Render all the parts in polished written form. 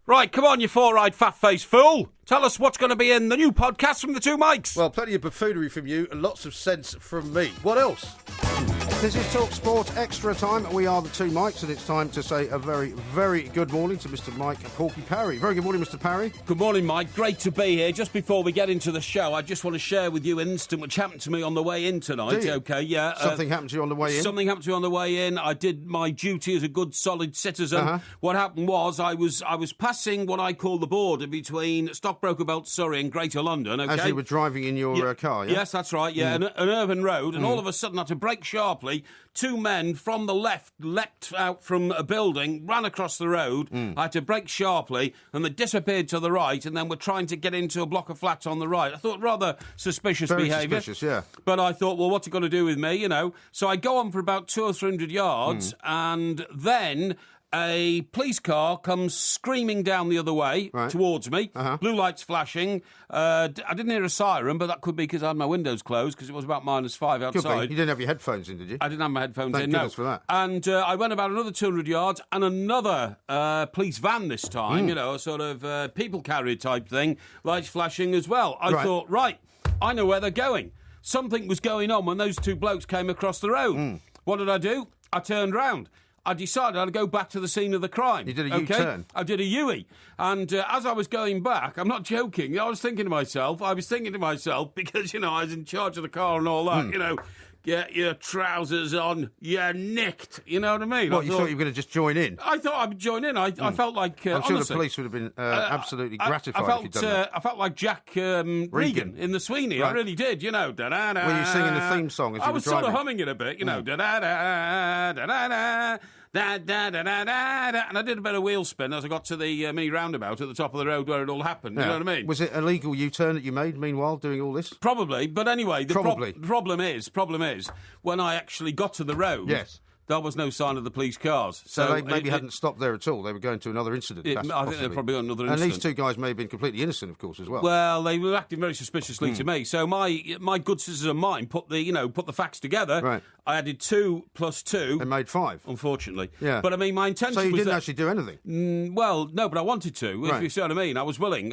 Right, come on, you four-eyed fat-faced fool. Tell us what's going to be in the new podcast from the two mics. Well, plenty of buffoonery from you and lots of sense from me. What else? This is Talk Sport Extra Time. We are the two mics, and it's time to say a very, very good morning to Mr. Mike Porky Parry. Very good morning, Mr. Parry. Good morning, Mike. Great to be here. Just before we get into the show, I just want to share with you an incident which happened to me on the way in tonight. Do you? Okay, yeah. Something happened to you on the way in? Something happened to me on the way in. I did my duty as a good, solid citizen. Uh-huh. What happened was I was passing what I call the border between Stockbroker Belt, Surrey and Greater London. Okay? As you were driving in your car, yeah? Yes, that's right, yeah. An urban road, and all of a sudden I had to brake sharply. Two men from the left leapt out from a building, ran across the road. I had to brake sharply, and they disappeared to the right, and then were trying to get into a block of flats on the right. I thought rather suspicious behaviour. Very suspicious, yeah. But I thought, well, what's it going to do with me, you know? So I go on for about 200 or 300 yards, and then a police car comes screaming down the other way towards me. Blue lights flashing. I didn't hear a siren, but that could be because I had my windows closed because it was about -5 outside. Could be. You didn't have your headphones in, did you? I didn't have my headphones Thank in, goodness no. for that. And I went about another 200 yards and another police van this time, you know, a sort of people carrier type thing, lights flashing as well. I thought, right, I know where they're going. Something was going on when those two blokes came across the road. What did I do? I turned round. I decided I'd go back to the scene of the crime. You did a U-turn? I did a U-turn. And as I was going back, I'm not joking, I was thinking to myself, because, you know, I was in charge of the car and all that, you know, get your trousers on, you're nicked. You know what I mean? What, you thought you were going to just join in? I thought I'd join in. I felt like, I'm sure honestly, the police would have been absolutely gratified if you'd done that. I felt like Jack Regan in The Sweeney. I really did, you know. Da-da-da. Were you singing the theme song as you were driving? I was sort of humming it a bit, you know. Da-da-da, da-da-da. Da, da, da, da, da, da. And I did a bit of wheel spin as I got to the mini roundabout at the top of the road where it all happened. You know what I mean? Was it a legal U-turn that you made, meanwhile, doing all this? Probably. But anyway, the Probably. problem is, when I actually got to the road... Yes. There was no sign of the police cars. So they maybe hadn't stopped there at all. They were going to another incident. I think they probably got another incident. And these two guys may have been completely innocent, of course, as well. Well, they were acting very suspiciously to me. So my good citizen mind put the facts together. Right. I added 2 plus 2. They made 5. Unfortunately. Yeah. But I mean, my intention was So you didn't actually do anything? Well, no, but I wanted to, if you see what I mean. I was willing.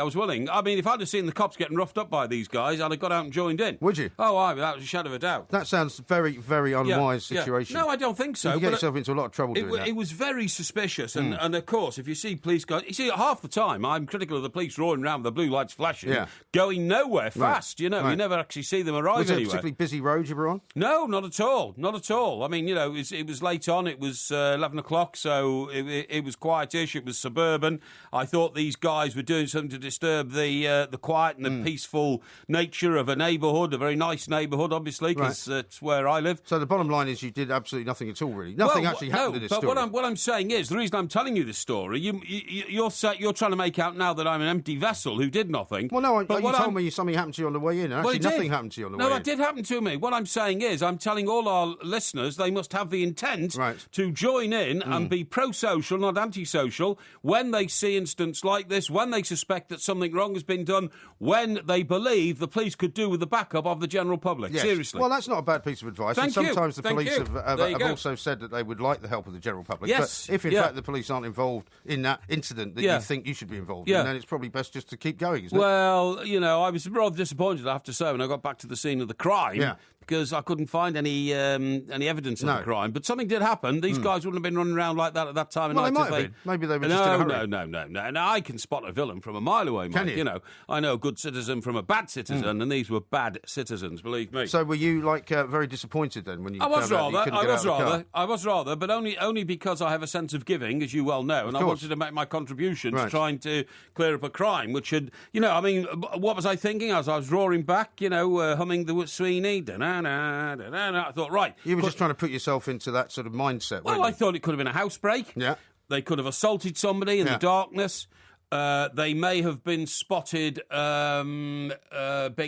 I mean, if I'd have seen the cops getting roughed up by these guys, I'd have got out and joined in. Would you? Oh, without a shadow of a doubt. That sounds very, very unwise situation. No, I don't think so. You get yourself into a lot of trouble doing that. It was very suspicious, and of course, if you see police guys... You see, half the time, I'm critical of the police roaring around with the blue lights flashing, going nowhere fast, you know. You never actually see them arrive anywhere. Was it a particularly busy road you were on? No, not at all. Not at all. I mean, you know, it was late on. It was 11 o'clock, so it was quietish. It was suburban. I thought these guys were doing something to disturb the quiet and the peaceful nature of a neighbourhood, a very nice neighbourhood, obviously, because it's where I live. So the bottom line is you did absolutely nothing at all, really. Nothing actually happened in this story. But what I'm saying is, the reason I'm telling you this story, you're trying to make out now that I'm an empty vessel who did nothing. Well, no, you told me something happened to you on the way in. Actually, nothing happened to you on the way in. No, that did happen to me. What I'm saying is, I'm telling all our listeners they must have the intent to join in and be pro-social, not anti-social, when they see incidents like this, when they suspect that something wrong has been done, when they believe the police could do with the backup of the general public. Yes. Seriously. Well, that's not a bad piece of advice. Thank and you. sometimes the police have go. also said that they would like the help of the general public. Yes. But if, in fact, the police aren't involved in that incident that you think you should be involved in, then it's probably best just to keep going, isn't it? Well, you know, I was rather disappointed, I have to say, when I got back to the scene of the crime. Yeah. Because I couldn't find any evidence of the crime. But something did happen. These guys wouldn't have been running around like that at that time of night. They might have been. Maybe they were just in a hurry. No. I can spot a villain from a mile away, mate. Can you? You know, I know a good citizen from a bad citizen, and these were bad citizens, believe me. So were you, very disappointed then when you found out that you couldn't get out of the car? I was rather, but only because I have a sense of giving, as you well know, and I wanted to make my contribution to trying to clear up a crime, which had, you know, I mean, what was I thinking as I was roaring back, you know, humming the Sweeney, da-na-na, I thought, right. You were just trying to put yourself into that sort of mindset, Well, I thought it could have been a housebreak. Yeah. They could have assaulted somebody in the darkness. They may have been spotted being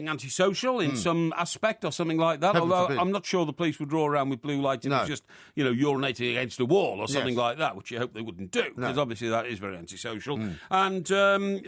antisocial in some aspect or something like that. Although I'm not sure the police would draw around with blue lights if it was just, you know, urinating against a wall or something like that, which you hope they wouldn't do, because obviously that is very antisocial. And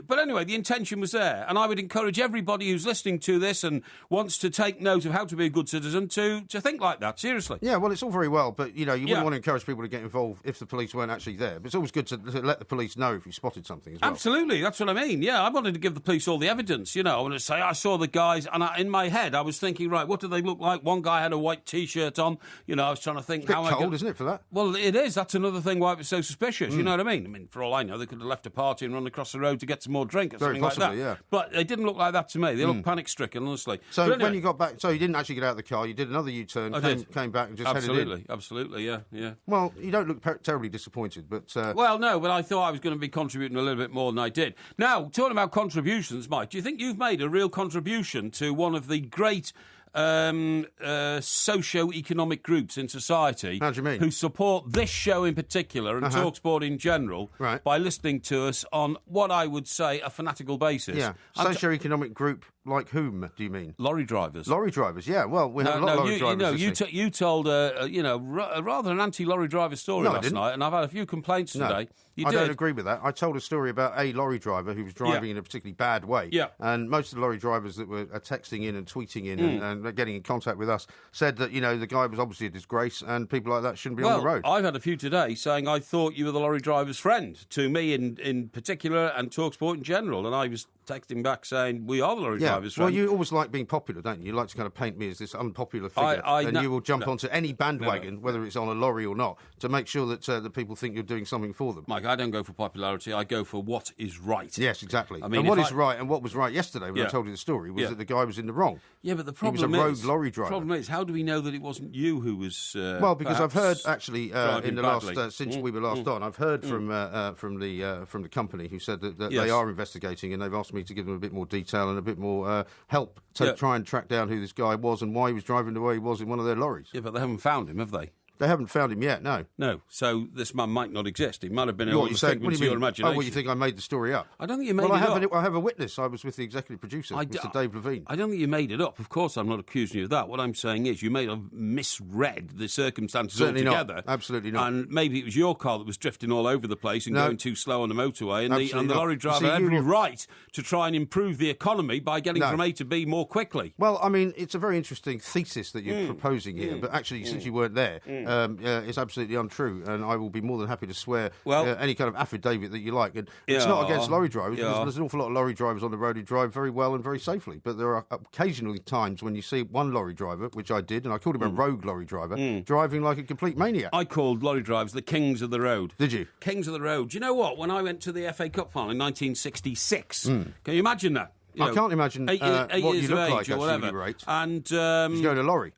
but anyway, the intention was there, and I would encourage everybody who's listening to this and wants to take note of how to be a good citizen to think like that. Seriously. Yeah, well, it's all very well, but you know, you wouldn't want to encourage people to get involved if the police weren't actually there. But it's always good to let the police know if you spotted something as well. absolutely. That's what I mean. Yeah, I wanted to give the police all the evidence, you know. I wanted to say, I saw the guys, and in my head, I was thinking, right, what do they look like? One guy had a white T-shirt on. You know, I was trying to think it's a bit cold, isn't it, for that? Well, it is. That's another thing why it was so suspicious. You know what I mean? I mean, for all I know, they could have left a party and run across the road to get some more drink or Very something possibly, like that. yeah. But they didn't look like that to me. They looked panic-stricken, honestly. So anyway, when you got back, so you didn't actually get out of the car, you did another U-turn, came back and just headed in. Absolutely, yeah. Well, you don't look terribly disappointed, but... Well, no, but I thought I was going to be contributing a little bit more than I did. Now, talking about contributions, Mike, do you think you've made a real contribution to one of the great socio-economic groups in society? How do you mean? Who support this show in particular and TalkSport in general by listening to us on what I would say a fanatical basis? Yeah, socio-economic group like whom, do you mean? Lorry drivers. Lorry drivers, yeah. Well, we have a lot of lorry drivers. You told rather an anti-lorry driver story last night, and I've had a few complaints today. I don't agree with that. I told a story about a lorry driver who was driving in a particularly bad way. Yeah. And most of the lorry drivers that were texting in and tweeting in and getting in contact with us said that, you know, the guy was obviously a disgrace and people like that shouldn't be on the road. I've had a few today saying I thought you were the lorry driver's friend, to me in particular and TalkSport in general, and I was texting back saying we are the lorry driver's friend. Well, you always like being popular, don't you? You like to kind of paint me as this unpopular figure, and you will jump onto any bandwagon, whether it's on a lorry or not, to make sure that the people think you're doing something for them. Mike, I don't go for popularity. I go for what is right. Yes, exactly. I mean, and what is right and what was right yesterday when I told you the story was that the guy was in the wrong. Yeah, but the problem he was a rogue lorry driver. The problem is, how do we know that it wasn't you who was? Well, because I've heard actually in the badly. last since we were last on, I've heard from the company who said that they are investigating and they've asked me to give them a bit more detail and a bit more help to try and track down who this guy was and why he was driving the way he was in one of their lorries. Yeah, but they haven't found him, have they? They haven't found him yet, no. No, so this man might not exist. He might have been able to figment your imagination. Oh, well, you think I made the story up? I don't think you made it up. I have a witness. I was with the executive producer, Mr. Dave Levine. I don't think you made it up. Of course, I'm not accusing you of that. What I'm saying is you may have misread the circumstances altogether. Not. Absolutely not. And maybe it was your car that was drifting all over the place and going too slow on the motorway, and the lorry driver had every right to try and improve the economy by getting from A to B more quickly. Well, I mean, it's a very interesting thesis that you're proposing here, but actually, since you weren't there, it's absolutely untrue, and I will be more than happy to swear any kind of affidavit that you like. And it's not against lorry drivers, because there's an awful lot of lorry drivers on the road who drive very well and very safely. But there are occasionally times when you see one lorry driver, which I did, and I called him a rogue lorry driver, driving like a complete maniac. I called lorry drivers the kings of the road. Did you? Kings of the road. Do you know what? When I went to the FA Cup final in 1966, can you imagine that? I can't imagine eight what you look like, actually, when you were 8. And you go in a lorry.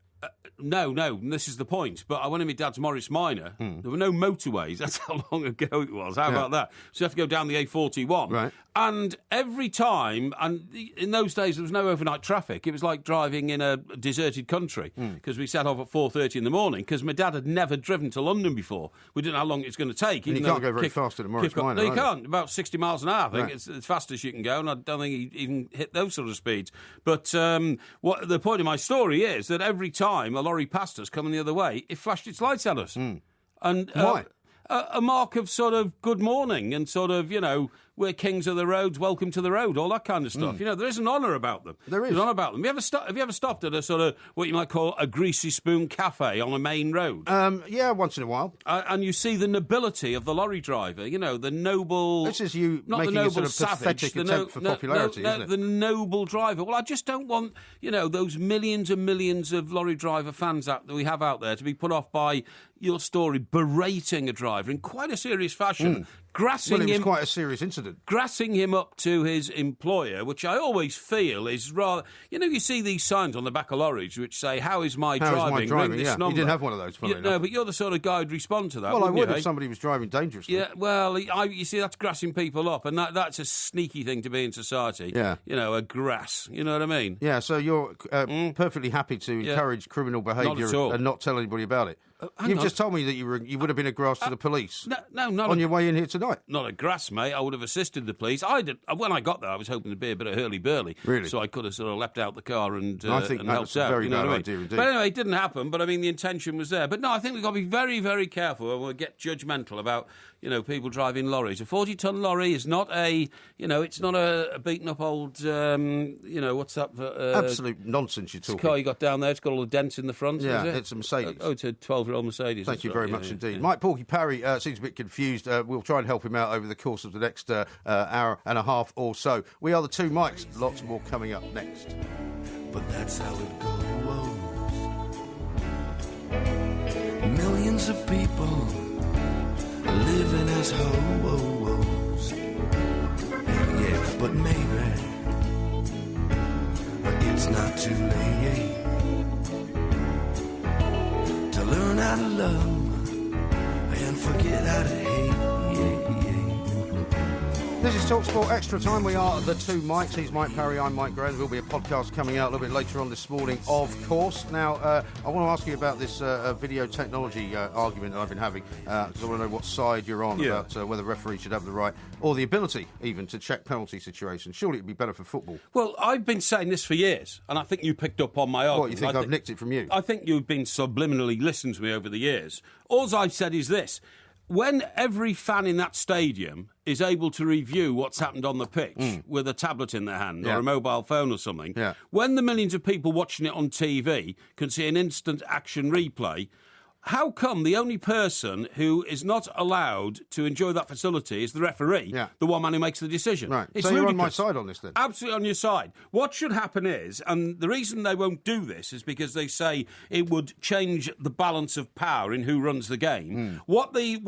No, this is the point. But I went in my dad's Morris Minor. There were no motorways. That's how long ago it was. How about that? So you have to go down the A41. Right. And every time, and in those days there was no overnight traffic. It was like driving in a deserted country, because we set off at 4:30 in the morning, because my dad had never driven to London before. We didn't know how long it's going to take. And you can't go very fast at a Morris Minor. No, you can't. About 60 miles an hour, I think. It's as fast as you can go, and I don't think he even hit those sort of speeds. But what the point of my story is that every time a lorry passed us coming the other way, it flashed its lights at us. And why? A mark of sort of good morning and sort of, you know, we're kings of the roads, welcome to the road, all that kind of stuff. You know, there is an honour about them. There is. There's an honour about them. Have you ever stopped at a sort of, what you might call a greasy spoon cafe on a main road? Yeah, once in a while. And you see the nobility of the lorry driver, you know, the noble... This is you not making the noble a sort of savage, pathetic attempt for popularity, isn't it? The noble driver. Well, I just don't want, you know, those millions and millions of lorry driver fans that we have out there to be put off by your story berating a driver in quite a serious fashion. Grassing it was him, quite a serious incident. Grassing him up to his employer, which I always feel is rather... You know, you see these signs on the back of lorries which say, how is my driving? Ring this number. You didn't have one of those, funnily enough. No, but you're the sort of guy who'd respond to that, Well, I would you, if somebody was driving dangerously. Yeah, well, you see, that's grassing people up, and that's a sneaky thing to be in society. Yeah. You know, a grass. You know what I mean? Yeah, so you're perfectly happy to encourage criminal behaviour and not tell anybody about it. You've just told me that you would have been a grass to the police. No, not on your way in here tonight. Not a grass, mate. I would have assisted the police. I did. When I got there, I was hoping to be a bit of hurly-burly. Really? So I could have sort of leapt out the car and I think and that's helped out. a very you know bad what I mean? idea indeed. But anyway, it didn't happen. But I mean, the intention was there. But no, I think we've got to be very, very careful when we get judgmental about, you know, people driving lorries. A 40-ton lorry is not it's not a beaten-up old, what's that? Absolute nonsense you're talking. Car you got down there, it's got all the dents in the front. Yeah, is it? it's a Mercedes. It's a 12 12-year-old Mercedes. Thank you very much indeed. Mike Porky Parry seems a bit confused. We'll try and help him out over the course of the next hour and a half or so. We are the two Mikes. Lots more coming up next. But that's how it goes. Millions of people living as hoes. Yeah, but maybe it's not too late to learn how to love and forget how to hate. This is TalkSport Extra Time. We are the two Mikes. He's Mike Parry, I'm Mike Graham. There will be a podcast coming out a little bit later on this morning, of course. Now, I want to ask you about this video technology argument that I've been having, because I want to know what side you're on about whether referees should have the right, or the ability even, to check penalty situations. Surely it'd be better for football. Well, I've been saying this for years, and I think you picked up on my argument. What, you think I've nicked it from you? I think you've been subliminally listening to me over the years. All I've said is this. When every fan in that stadium is able to review what's happened on the pitch with a tablet in their hand or a mobile phone or something, when the millions of people watching it on TV can see an instant action replay, how come the only person who is not allowed to enjoy that facility is the referee, the one man who makes the decision? Right. It's so ludicrous. You're on my side on this then? Absolutely on your side. What should happen is, and the reason they won't do this is because they say it would change the balance of power in who runs the game. What the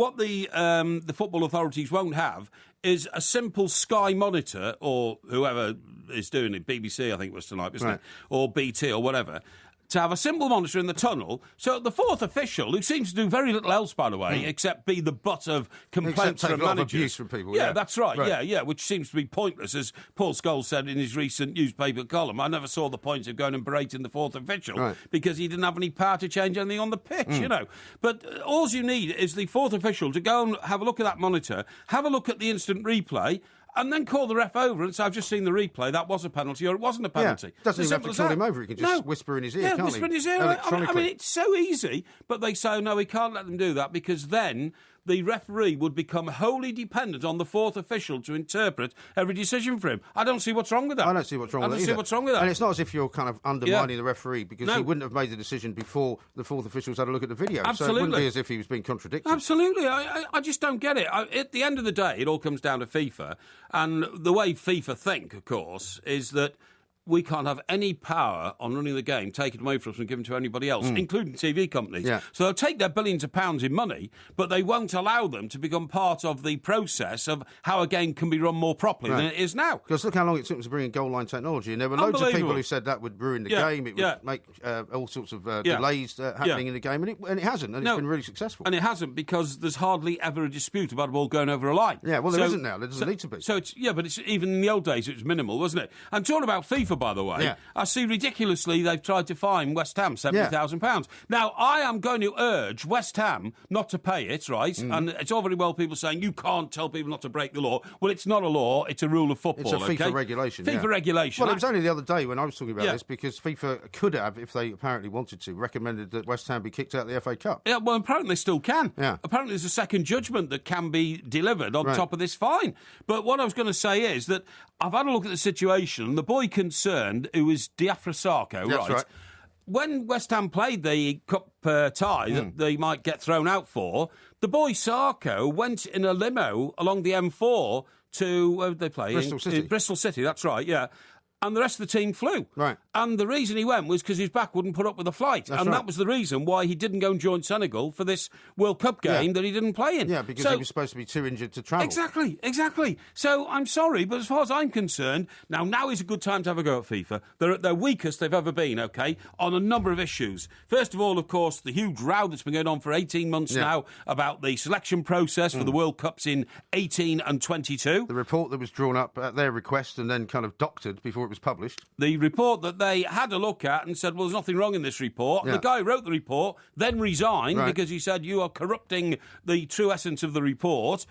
football authorities won't have is a simple Sky monitor, or whoever is doing it, BBC I think it was tonight, wasn't it? Or BT or whatever, to have a simple monitor in the tunnel, so the fourth official, who seems to do very little else, by the way, except be the butt of complaints from managers. Abuse from people. Yeah, that's right. Yeah, which seems to be pointless, as Paul Scholes said in his recent newspaper column. I never saw the point of going and berating the fourth official because he didn't have any power to change anything on the pitch, you know. But all you need is the fourth official to go and have a look at that monitor, have a look at the instant replay, and then call the ref over and say, I've just seen the replay, that was a penalty or it wasn't a penalty. Doesn't even have to call him over, he can just whisper in his ear, can't whisper he? in his ear. I mean, it's so easy, but they say, no, we can't let them do that because then the referee would become wholly dependent on the fourth official to interpret every decision for him. I don't see what's wrong with that. I don't see what's wrong with that. I don't see what's wrong with that. And it's not as if you're kind of undermining the referee, because he wouldn't have made the decision before the fourth officials had a look at the video. Absolutely. So it wouldn't be as if he was being contradicted. Absolutely. I just don't get it. At the end of the day, it all comes down to FIFA. And the way FIFA think, of course, is that we can't have any power on running the game taken away from us and given to anybody else, including TV companies. Yeah. So they'll take their billions of pounds in money, but they won't allow them to become part of the process of how a game can be run more properly than it is now. Because look how long it took them to bring in goal line technology, and there were loads of people who said that would ruin the game, it would make all sorts of delays happening in the game, and it hasn't, and it's been really successful. And it hasn't, because there's hardly ever a dispute about a ball going over a line. Yeah, well, there isn't now. There doesn't need to be. So it's, but it's, even in the old days, it was minimal, wasn't it? And talking about FIFA, by the way, I see ridiculously they've tried to fine West Ham £70,000. Now, I am going to urge West Ham not to pay it, right? And it's all very well people saying you can't tell people not to break the law. Well, it's not a law, it's a rule of football. It's a FIFA regulation. FIFA regulation. Well, it was only the other day when I was talking about this, because FIFA could have, if they apparently wanted to, recommended that West Ham be kicked out of the FA Cup. Yeah, well, apparently they still can. Yeah. Apparently there's a second judgment that can be delivered on top of this fine. But what I was going to say is that I've had a look at the situation, and the boy concerned, who is Diafra Sarko, right? When West Ham played the cup tie that they might get thrown out for, the boy Sarko went in a limo along the M4 to, where did they play? Bristol City. Bristol City, that's right, yeah. And the rest of the team flew. Right. And the reason he went was because his back wouldn't put up with the flight. That was the reason why he didn't go and join Senegal for this World Cup game that he didn't play in. Yeah, because he was supposed to be too injured to travel. Exactly. So I'm sorry, but as far as I'm concerned, now is a good time to have a go at FIFA. They're at their weakest they've ever been, OK, on a number of issues. First of all, of course, the huge row that's been going on for 18 months now about the selection process for the World Cups in 18 and 22. The report that was drawn up at their request and then kind of doctored before it was published. The report that they had a look at and said, well, there's nothing wrong in this report. The guy who wrote the report then resigned because he said, you are corrupting the true essence of the report.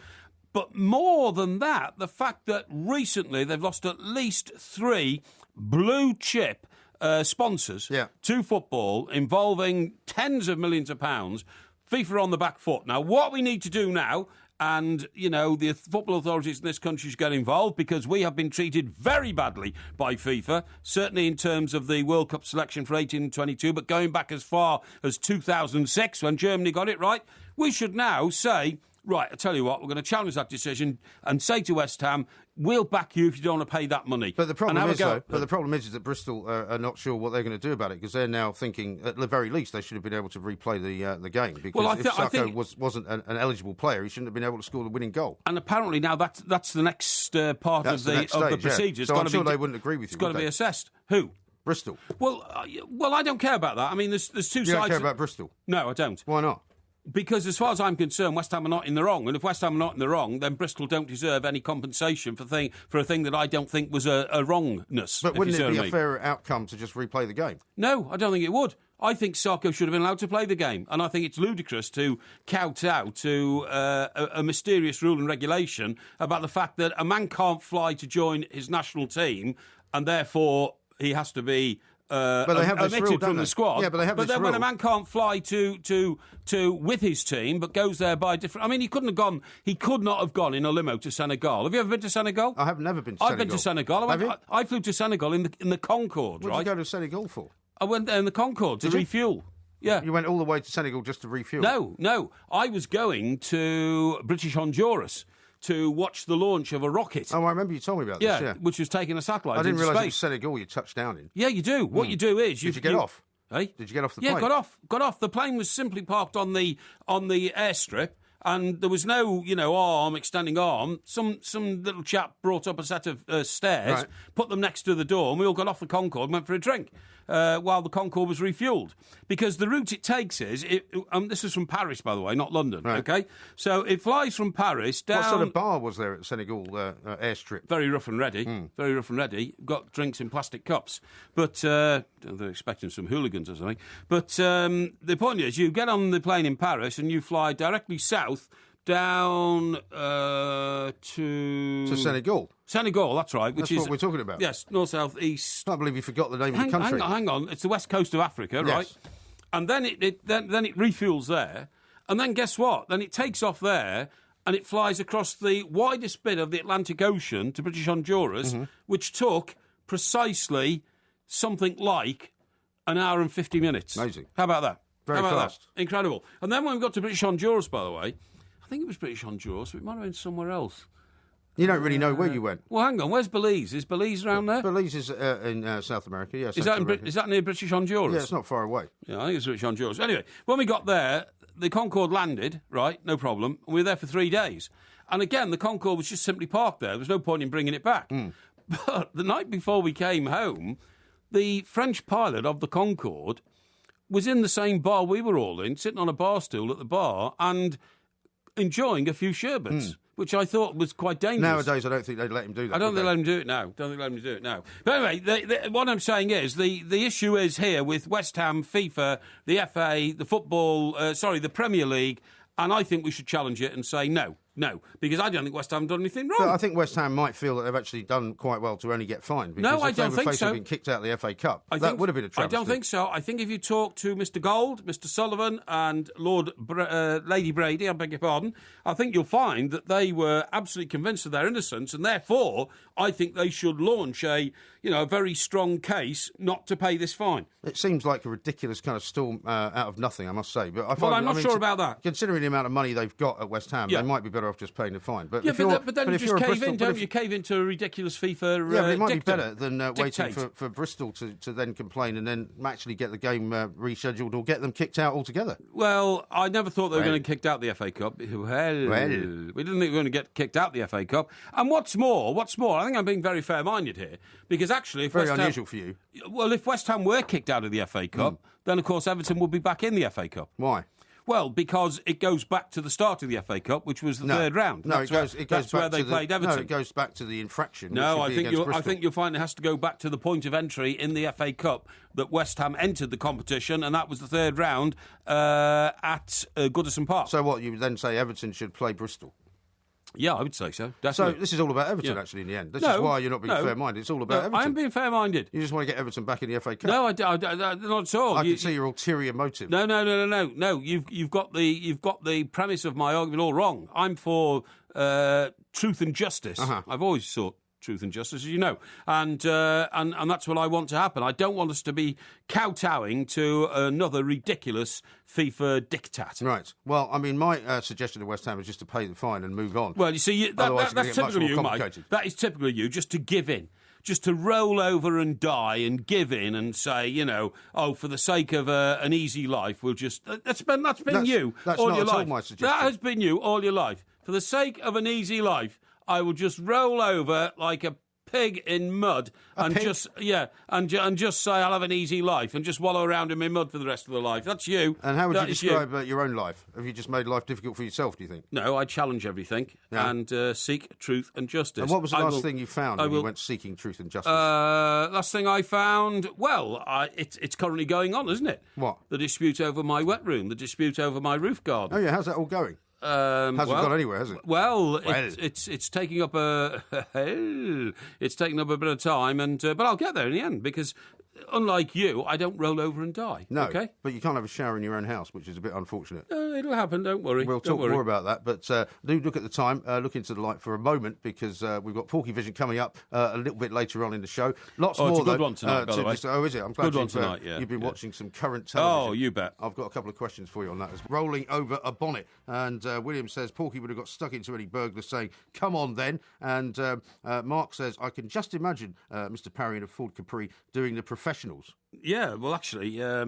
But more than that, the fact that recently they've lost at least 3 blue-chip sponsors to football involving tens of millions of pounds, FIFA on the back foot. Now, what we need to do now, and, the football authorities in this country should get involved, because we have been treated very badly by FIFA, certainly in terms of the World Cup selection for 18 and 22, but going back as far as 2006 when Germany got it right. We should now say, right, I tell you what, we're going to challenge that decision and say to West Ham, we'll back you if you don't want to pay that money. But the problem is that Bristol are not sure what they're going to do about it, because they're now thinking, at the very least, they should have been able to replay the game. Because if Sacco wasn't an eligible player, he shouldn't have been able to score the winning goal. And apparently now that's the next part of the procedure. Yeah. So I'm sure they wouldn't agree with you. It's got to be assessed. Who? Bristol. Well, I don't care about that. I mean, there's two sides. You don't care about Bristol? No, I don't. Why not? Because as far as I'm concerned, West Ham are not in the wrong. And if West Ham are not in the wrong, then Bristol don't deserve any compensation for a thing that I don't think was a wrongness. But wouldn't it be a fairer outcome to just replay the game? No, I don't think it would. I think Sacco should have been allowed to play the game. And I think it's ludicrous to kowtow to a mysterious rule and regulation about the fact that a man can't fly to join his national team and therefore he has to be but they have this omitted rule, from the squad. Yeah, but they have this then rule. When a man can't fly to with his team, but goes there by different. I mean, he could not have gone in a limo to Senegal. Have you ever been to Senegal? I have never been to Senegal. I've been to Senegal. I flew to Senegal in the Concorde. What did you go to Senegal for? I went there in the Concorde to refuel. Yeah. You went all the way to Senegal just to refuel? No. I was going to British Honduras to watch the launch of a rocket. Oh, I remember you told me about this, yeah. Which was taking a satellite. I didn't realise it was Senegal you touched down in. Yeah, you do. What you do is... Did you get off? Hey? Did you get off the plane? Yeah, got off. The plane was simply parked on the airstrip, and there was no, extending arm. Some little chap brought up a set of stairs, put them next to the door, and we all got off the Concorde and went for a drink while the Concorde was refuelled. Because the route it takes is... this is from Paris, by the way, not London, OK? So it flies from Paris down... What sort of bar was there at Senegal airstrip? Very rough and ready. Very rough and ready. Got drinks in plastic cups. But they're expecting some hooligans or something. But the point is, you get on the plane in Paris and you fly directly south down to Senegal. Senegal, that's right. That's what we're talking about. Yes, north, south, east. I can't believe you forgot the name of the country. Hang on. It's the west coast of Africa, right? Yes. And then it refuels there. And then guess what? Then it takes off there and it flies across the widest bit of the Atlantic Ocean to British Honduras, which took precisely something like an hour and 50 minutes. Amazing. How about that? Very fast. That? Incredible. And then when we got to British Honduras, by the way, I think it was British Honduras, but it might have been somewhere else. You don't really know where you went. Well, hang on. Where's Belize? Is Belize around there? Belize is in South America, yes. Is that near British Honduras? Yeah, it's not far away. Yeah, I think it's British Honduras. Anyway, when we got there, the Concorde landed, right, no problem, and we were there for 3 days. And again, the Concorde was just simply parked there. There was no point in bringing it back. But the night before we came home, the French pilot of the Concorde was in the same bar we were all in, sitting on a bar stool at the bar and enjoying a few sherbets, which I thought was quite dangerous. Nowadays, I don't think they'd let him do that. I don't think they'd let him do it now. But anyway, what I'm saying is the issue is here with West Ham, FIFA, the FA, the football, the Premier League, and I think we should challenge it and say no, because I don't think West Ham done anything wrong. But I think West Ham might feel that they've actually done quite well to only get fined. No, I don't think so. If they were kicked out of the FA Cup, that would have been a travesty. I don't think so. I think if you talk to Mr. Gold, Mr. Sullivan and Lady Brady, I beg your pardon, I think you'll find that they were absolutely convinced of their innocence, and therefore I think they should launch a very strong case not to pay this fine. It seems like a ridiculous kind of storm out of nothing, I must say. But I'm not sure about that. Considering the amount of money they've got at West Ham, they might be better off just paying the fine. But then you just cave in, don't you? Cave into a ridiculous FIFA but it might be better than dictate. waiting for Bristol to then complain and then actually get the game rescheduled or get them kicked out altogether. Well, I never thought they were going to get kicked out the FA Cup. Well, we didn't think we were going to get kicked out the FA Cup. And what's more, I think I'm being very fair-minded here, because actually... Very unusual for you. Well, if West Ham were kicked out of the FA Cup, then, of course, Everton would be back in the FA Cup. Why? Well, because it goes back to the start of the FA Cup, which was the third round. No, it goes that's back where they played Everton. No, it goes back to the infraction. No, I think you'll find it has to go back to the point of entry in the FA Cup that West Ham entered the competition, and that was the third round at Goodison Park. So what, you would then say Everton should play Bristol? Yeah, I would say so, So definitely. this is all about Everton, actually, in the end. This is why you're not being fair-minded. It's all about Everton. I am being fair-minded. You just want to get Everton back in the FA Cup. No, not at all. I can see your ulterior motive. No. You've got the premise of my argument all wrong. I'm for truth and justice. I've always sought truth and justice, as you know, and that's what I want to happen. I don't want us to be kowtowing to another ridiculous FIFA diktat. Right. Well, I mean, my suggestion to West Ham is just to pay the fine and move on. Well, you see, that's typical of you, Mike. That is typical of you, just to give in. Just to roll over and die and give in and say, for the sake of an easy life, we'll just... That's been you all your life. My suggestion. That has been you all your life. For the sake of an easy life, I will just roll over like a pig in mud and just say I'll have an easy life and just wallow around in my mud for the rest of the life. That's you. And how would you describe your own life? Have you just made life difficult for yourself, do you think? No, I challenge everything and seek truth and justice. And what was the last thing you found when you went seeking truth and justice? Last thing I found, it's currently going on, isn't it? What? The dispute over my wet room, the dispute over my roof garden. Oh, yeah, how's that all going? Hasn't gone anywhere, has it? Well, it's taking up it's taking up a bit of time, but I'll get there in the end because, unlike you, I don't roll over and die. No, okay? But you can't have a shower in your own house, which is a bit unfortunate. It'll happen. Don't worry. We'll talk more about that, but do look at the time, look into the light for a moment because we've got Porky Vision coming up a little bit later on in the show. Lots more. It's a good one tonight, by the way. Oh, is it? I'm glad good one tonight. You've been watching some current television. Oh, you bet. I've got a couple of questions for you on that. It's rolling over a bonnet, and William says Porky would have got stuck into any burglar saying, "Come on, then." And Mark says, "I can just imagine Mr. Parry in a Ford Capri doing the professionals." Yeah, well, actually, I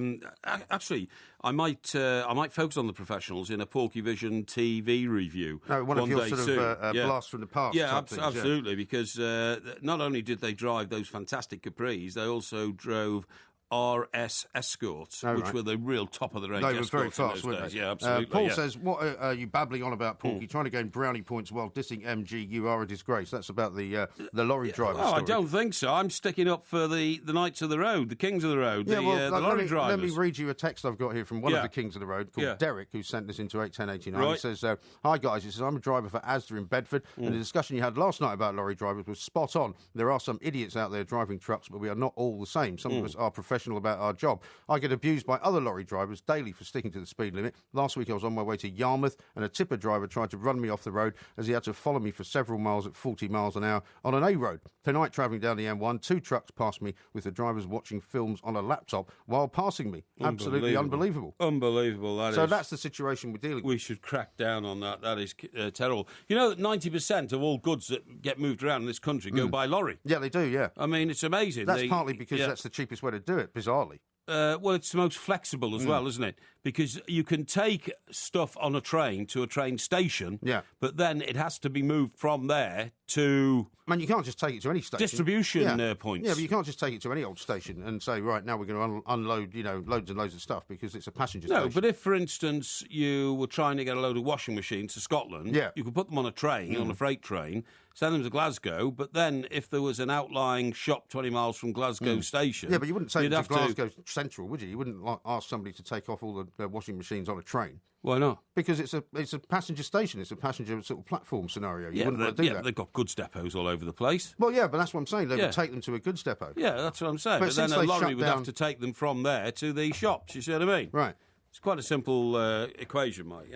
might focus on the professionals in a Porky Vision TV review. No, one of your sort of blasts from the past. Yeah, absolutely, because not only did they drive those fantastic Capris, they also drove RS Escorts, which were the real top of the range. They were very fast, weren't they? Yeah, absolutely. Paul says, what are you babbling on about, Porky? Trying to gain brownie points while dissing MG, you are a disgrace. That's about the lorry driver story. I don't think so. I'm sticking up for the Knights of the Road, the Kings of the Road, the lorry drivers. Let me read you a text I've got here from one of the Kings of the Road called Derek, who sent this into 81089. Right. He says, "Hi guys, he says, I'm a driver for Asda in Bedford, and the discussion you had last night about lorry drivers was spot on. There are some idiots out there driving trucks, but we are not all the same. Some of us are professional about our job. I get abused by other lorry drivers daily for sticking to the speed limit. Last week I was on my way to Yarmouth and a tipper driver tried to run me off the road as he had to follow me for several miles at 40 miles an hour on an A road. Tonight, travelling down the M1, 2 trucks passed me with the drivers watching films on a laptop while passing me. Absolutely unbelievable. Unbelievable, that so is. That's the situation we're dealing with. We should crack down on that. That is terrible. You know that 90% of all goods that get moved around in this country go by lorry. Yeah, they do, yeah. I mean, it's amazing. That's partly because that's the cheapest way to do it, bizarrely. Well, it's the most flexible as well, isn't it? Because you can take stuff on a train to a train station, but then it has to be moved from there to... Man, you can't just take it to any station. Distribution points. Yeah, but you can't just take it to any old station and say, right, now we're going to unload, loads and loads of stuff because it's a passenger station. No, but if, for instance, you were trying to get a load of washing machines to Scotland, you could put them on a train, on a freight train, send them to Glasgow, but then if there was an outlying shop 20 miles from Glasgow station... Yeah, but you wouldn't take them to Glasgow Central, would you? You wouldn't ask somebody to take off all the washing machines on a train. Why not? Because it's a passenger station. It's a passenger sort of platform scenario. You wouldn't want to do that. They've got goods depots all over the place. Well, yeah, but that's what I'm saying. They would take them to a goods depot. Yeah, that's what I'm saying. But then a lorry would have to take them from there to the shops. You see what I mean? Right. It's quite a simple equation, mate.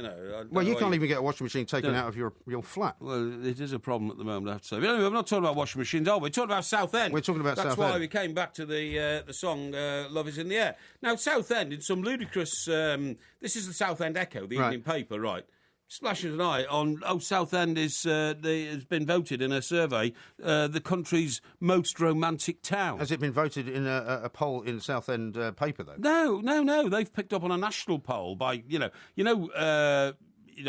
Well, you can't even get a washing machine taken out of your flat. Well, it is a problem at the moment, I have to say. But anyway, I'm not talking about washing machines, are we? We're talking about Southend. We're talking about Southend. That's why we came back to the song Love Is in the Air. Now, Southend, in some ludicrous... this is the Southend Echo, the evening paper, right? Splashes an eye on Southend has been voted in a survey the country's most romantic town. Has it been voted in a poll in Southend paper though? No. They've picked up on a national poll by you know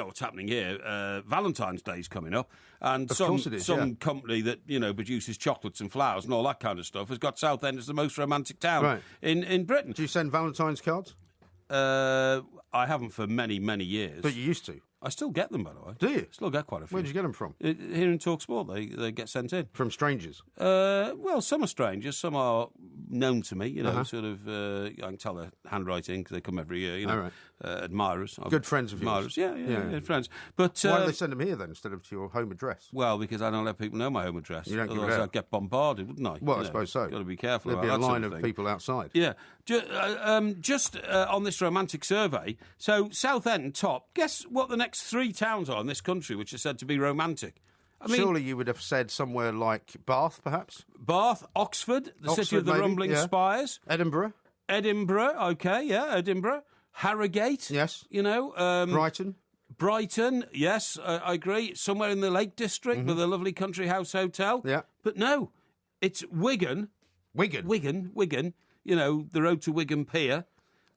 what's happening here. Valentine's Day's coming up, and some company that produces chocolates and flowers and all that kind of stuff has got Southend as the most romantic town in Britain. Do you send Valentine's cards? I haven't for many years. But you used to. I still get them, by the way. Do you? Still get quite a few. Where did you get them from? Here in TalkSport, they get sent in. From strangers? Well, some are strangers, some are known to me, sort of, I can tell their handwriting because they come every year, All right. Admirers. Good friends of admirers. yours. Yeah, friends. But why do they send them here then instead of to your home address? Well, because I don't let people know my home address. You don't give it Otherwise out. I'd get bombarded, wouldn't I? Well, I suppose so. Got to be careful There'd about be a that line sort of thing. people outside. Yeah. Just on this romantic survey, so Southend top, guess what the next 3 towns are in this country which are said to be romantic? I mean, surely you would have said somewhere like Bath, perhaps? Bath, Oxford, the city of the maybe, rumbling spires. Edinburgh? Edinburgh. Harrogate. Yes. Brighton. Brighton? Yes, I agree. Somewhere in the Lake District with a lovely country house hotel. Yeah. But no, it's Wigan. Wigan? Wigan. The road to Wigan Pier.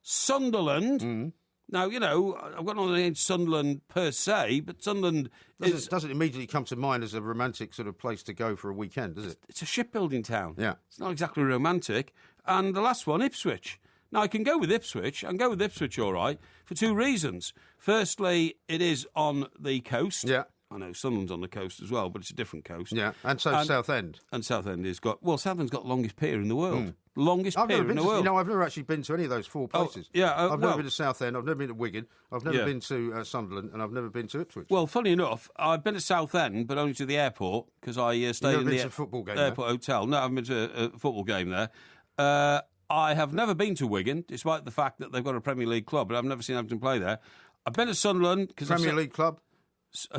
Sunderland. Now, I've got nothing against Sunderland per se, but Sunderland doesn't immediately come to mind as a romantic sort of place to go for a weekend, does it? It's a shipbuilding town. Yeah. It's not exactly romantic. And the last one, Ipswich. Now, I can go with Ipswich. I can go with Ipswich all right for 2 reasons. Firstly, it is on the coast. Yeah. I know Sunderland's on the coast as well, but it's a different coast. Yeah, and Southend. And Southend Southend's got the longest pier in the world. Longest pier in the world. I've never actually been to any of those 4 places. I've never been to Southend, I've never been to Wigan, I've never been to Sunderland, and I've never been to Ipswich. Well, funny enough, I've been to Southend, but only to the airport, because I stayed in the football game airport hotel. No, I haven't been to a football game there. I have never been to Wigan, despite the fact that they've got a Premier League club, but I've never seen Everton play there. I've been to Sunderland. Premier League club?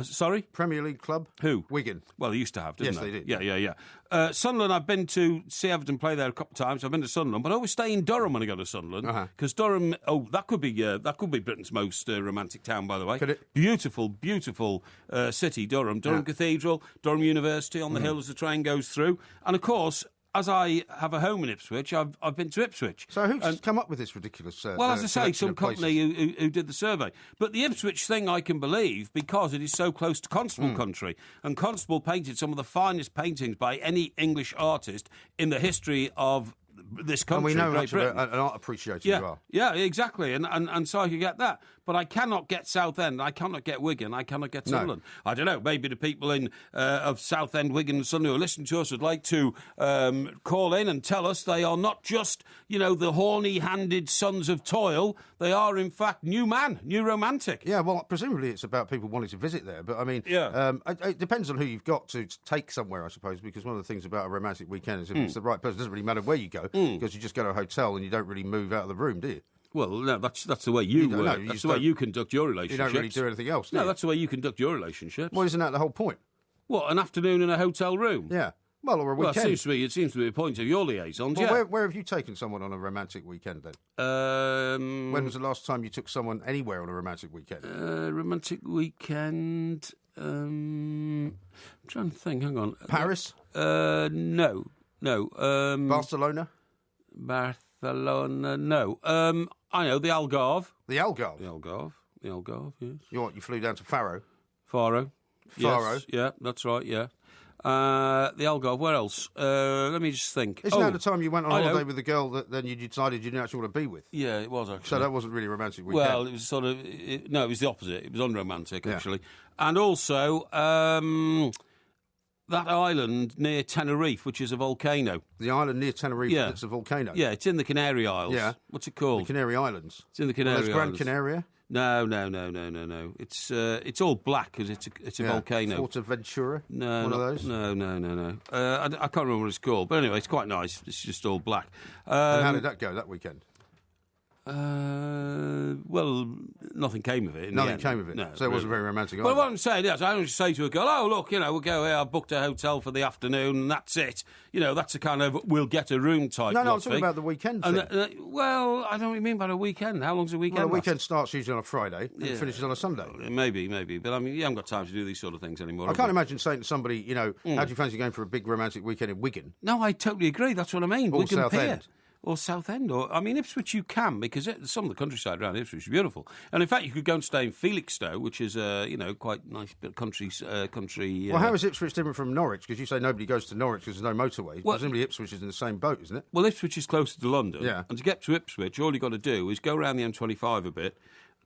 Sorry? Premier League club? Who? Wigan. Well, they used to have, didn't they? they? Yes, they did. Yeah. Sunderland, I've been to see Everton play there a couple of times. I've been to Sunderland, but I always stay in Durham when I go to Sunderland, because Durham, that could be Britain's most romantic town, by the way. Could it? Beautiful city, Durham. Durham Cathedral, Durham University on the hill as the train goes through. And, of course, as I have a home in Ipswich, I've been to Ipswich. So who's come up with this ridiculous well, as I say, some company who did the survey. But the Ipswich thing I can believe because it is so close to Constable country. And Constable painted some of the finest paintings by any English artist in the history of this country. And we know Great much Britain. of an art appreciator you are. Yeah, exactly. And so I could get that. But I cannot get Southend, I cannot get Wigan, I cannot get Sunderland. I don't know, maybe the people of Southend, Wigan and Sunderland who listen to us would like to call in and tell us they are not just, the horny-handed sons of toil, they are, in fact, new romantic. Yeah, well, presumably it's about people wanting to visit there, but I mean, it depends on who you've got to take somewhere, I suppose, because one of the things about a romantic weekend is if it's the right person, it doesn't really matter where you go, because you just go to a hotel and you don't really move out of the room, do you? Well, no, that's the way you work. No, that's the way you conduct your relationships. You don't really do anything else, do you? No, that's the way you conduct your relationships. Well, isn't that the whole point? What, an afternoon in a hotel room? Yeah. Well, or a weekend. Well, it seems to be a point of your liaisons, well, where have you taken someone on a romantic weekend, then? When was the last time you took someone anywhere on a romantic weekend? Romantic weekend... I'm trying to think, hang on. Paris? No. Barcelona? Barcelona, no. I know, the Algarve. The Algarve? The Algarve, yes. You flew down to Faro? Faro. Yes, yeah, that's right, yeah. The Algarve, where else? Let me just think. Isn't that the time you went on holiday with the girl that then you decided you didn't actually want to be with? Yeah, it was, actually. So that wasn't really a romantic weekend? Well, it was sort of... no, it was the opposite. It was unromantic, actually. And also... that island near Tenerife, which is a volcano. The island near Tenerife that's a volcano? Yeah, it's in the Canary Isles. Yeah. What's it called? The Canary Islands. It's in the Canary Islands. Gran Canaria? No. It's all black because it's a volcano. Fuerteventura? No, one of those? No. I can't remember what it's called. But anyway, it's quite nice. It's just all black. And how did that go that weekend? Well, nothing came of it. Nothing came of it. No, so it wasn't very romantic. Well, what I'm saying is, I don't just say to a girl, "Oh, look, we'll go here. I booked a hotel for the afternoon, and that's it." That's a kind of we'll get a room type. No, I'm talking about the weekend thing. Well, I don't know what you mean by a weekend. How long's a weekend? Well, a weekend starts usually on a Friday and finishes on a Sunday. Maybe, but I mean, you haven't got time to do these sort of things anymore. I can't imagine saying to somebody, how do you fancy going for a big romantic weekend in Wigan? No, I totally agree. That's what I mean. Or Wigan Southend. Or Southend, Ipswich you can, because some of the countryside around Ipswich is beautiful. And in fact, you could go and stay in Felixstowe, which is, quite nice bit of country. Well, how is Ipswich different from Norwich? Because you say nobody goes to Norwich because there's no motorway. Well, presumably Ipswich is in the same boat, isn't it? Well, Ipswich is closer to London. Yeah. And to get to Ipswich, all you've got to do is go around the M25 a bit,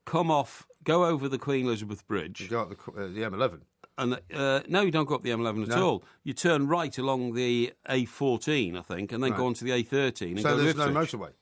come off, go over the Queen Elizabeth Bridge. You go up the M11. And no, you don't go up the M11 at all. You turn right along the A14, I think, and then go on to the A13. And so go there's to no Ipswich. motorway?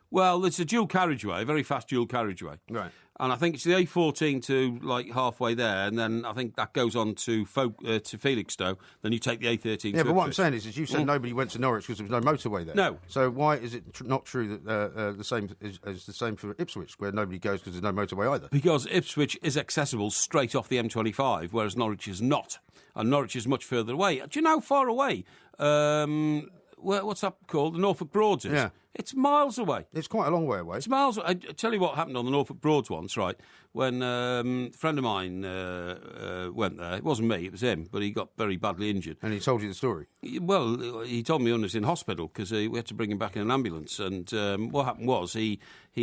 Well, it's a dual carriageway, a very fast dual carriageway. Right. And I think it's the A14 to, like, halfway there, and then I think that goes on to Felixstowe, then you take the A13 Yeah, to but what I'm Ipswich. saying is you said nobody went to Norwich because there was no motorway there. No. So why is it not true that the same is the same for Ipswich, where nobody goes because there's no motorway either? Because Ipswich is accessible straight off the M25, whereas Norwich is not. And Norwich is much further away. Do you know how far away, what's that called? The Norfolk Broads is? Yeah. It's miles away. It's quite a long way away. It's miles. I tell you what happened on the Norfolk Broads once, right? When a friend of mine went there. It wasn't me, it was him, but he got very badly injured. And he told you the story? Well, he told me he was in hospital because we had to bring him back in an ambulance. And what happened was he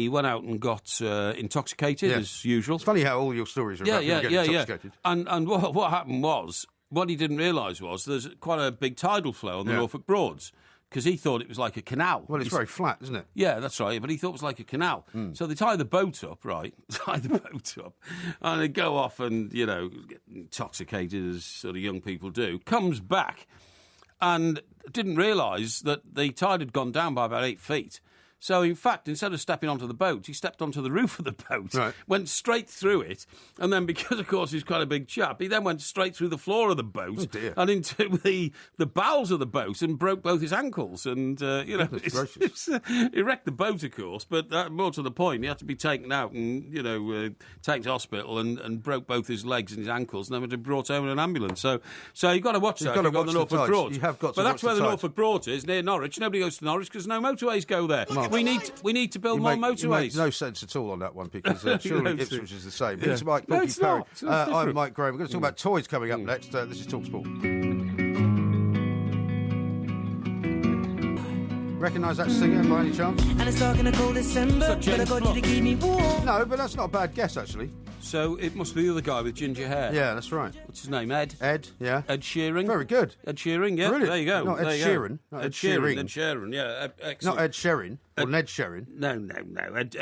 went out and got intoxicated, as usual. It's funny how all your stories are about people getting intoxicated. And what happened was, what he didn't realise was there's quite a big tidal flow on the Norfolk Broads. Because he thought it was like a canal. Well, it's very flat, isn't it? Yeah, that's right. But he thought it was like a canal. So they tie the boat up, right? And they go off and, get intoxicated as sort of young people do. Comes back and didn't realise that the tide had gone down by about 8 feet. So, in fact, instead of stepping onto the boat, he stepped onto the roof of the boat, went straight through it, and then, because, of course, he's quite a big chap, he then went straight through the floor of the boat and into the bowels of the boat and broke both his ankles. And, he wrecked the boat, of course, but more to the point, he had to be taken out and, taken to hospital and broke both his legs and his ankles and then had to be brought home in an ambulance. So you've got to watch that. You've got the Norfolk Broads. You have got to but watch that's where the Norfolk Broads is, near Norwich. Nobody goes to Norwich because no motorways go there. We need to build more motorways. You make no sense at all on that one because surely Ipswich is the same. He's Mike No, Porky it's Parry. not. I'm Mike Graham. We're going to talk about toys coming up next. This is TalkSport. Recognise that singer by any chance? And it's dark in a cold December, but I got you to keep me warm. No, but that's not a bad guess, actually. So it must be the other guy with ginger hair. Yeah, that's right. What's his name? Ed? Ed, yeah. Ed Sheeran. Very good. Ed Sheeran, yeah. Brilliant. There you go. Not Ed Sheeran. Not Ed Sheeran. Ed Sheeran, yeah. Excellent. Not Ed Sheeran or Ned Sheeran. No. Ed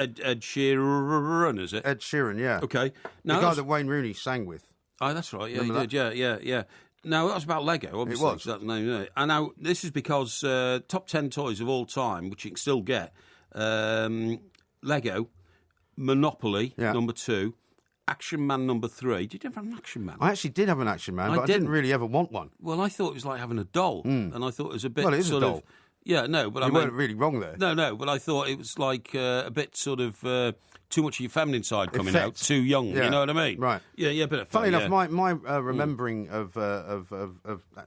Sheeran, is it? Ed Sheeran, yeah. Okay. The guy that Wayne Rooney sang with. Oh, that's right. Yeah, Remember he did. Yeah. Now, that was about Lego, obviously. It was. That's the name, isn't it? And now, this is because top 10 toys of all time, which you can still get, Lego, Monopoly, number 2, Action Man number 3. Did you ever have an Action Man? I actually did have an Action Man, but I didn't really ever want one. Well, I thought it was like having a doll, and I thought it was a bit Well, it is sort a doll. of... Yeah, no, but You weren't really wrong there. No, but I thought it was like a bit sort of... too much of your feminine side coming Effect. out, too young, you know what I mean? Right. Yeah, a bit of Funny fun, enough, my remembering of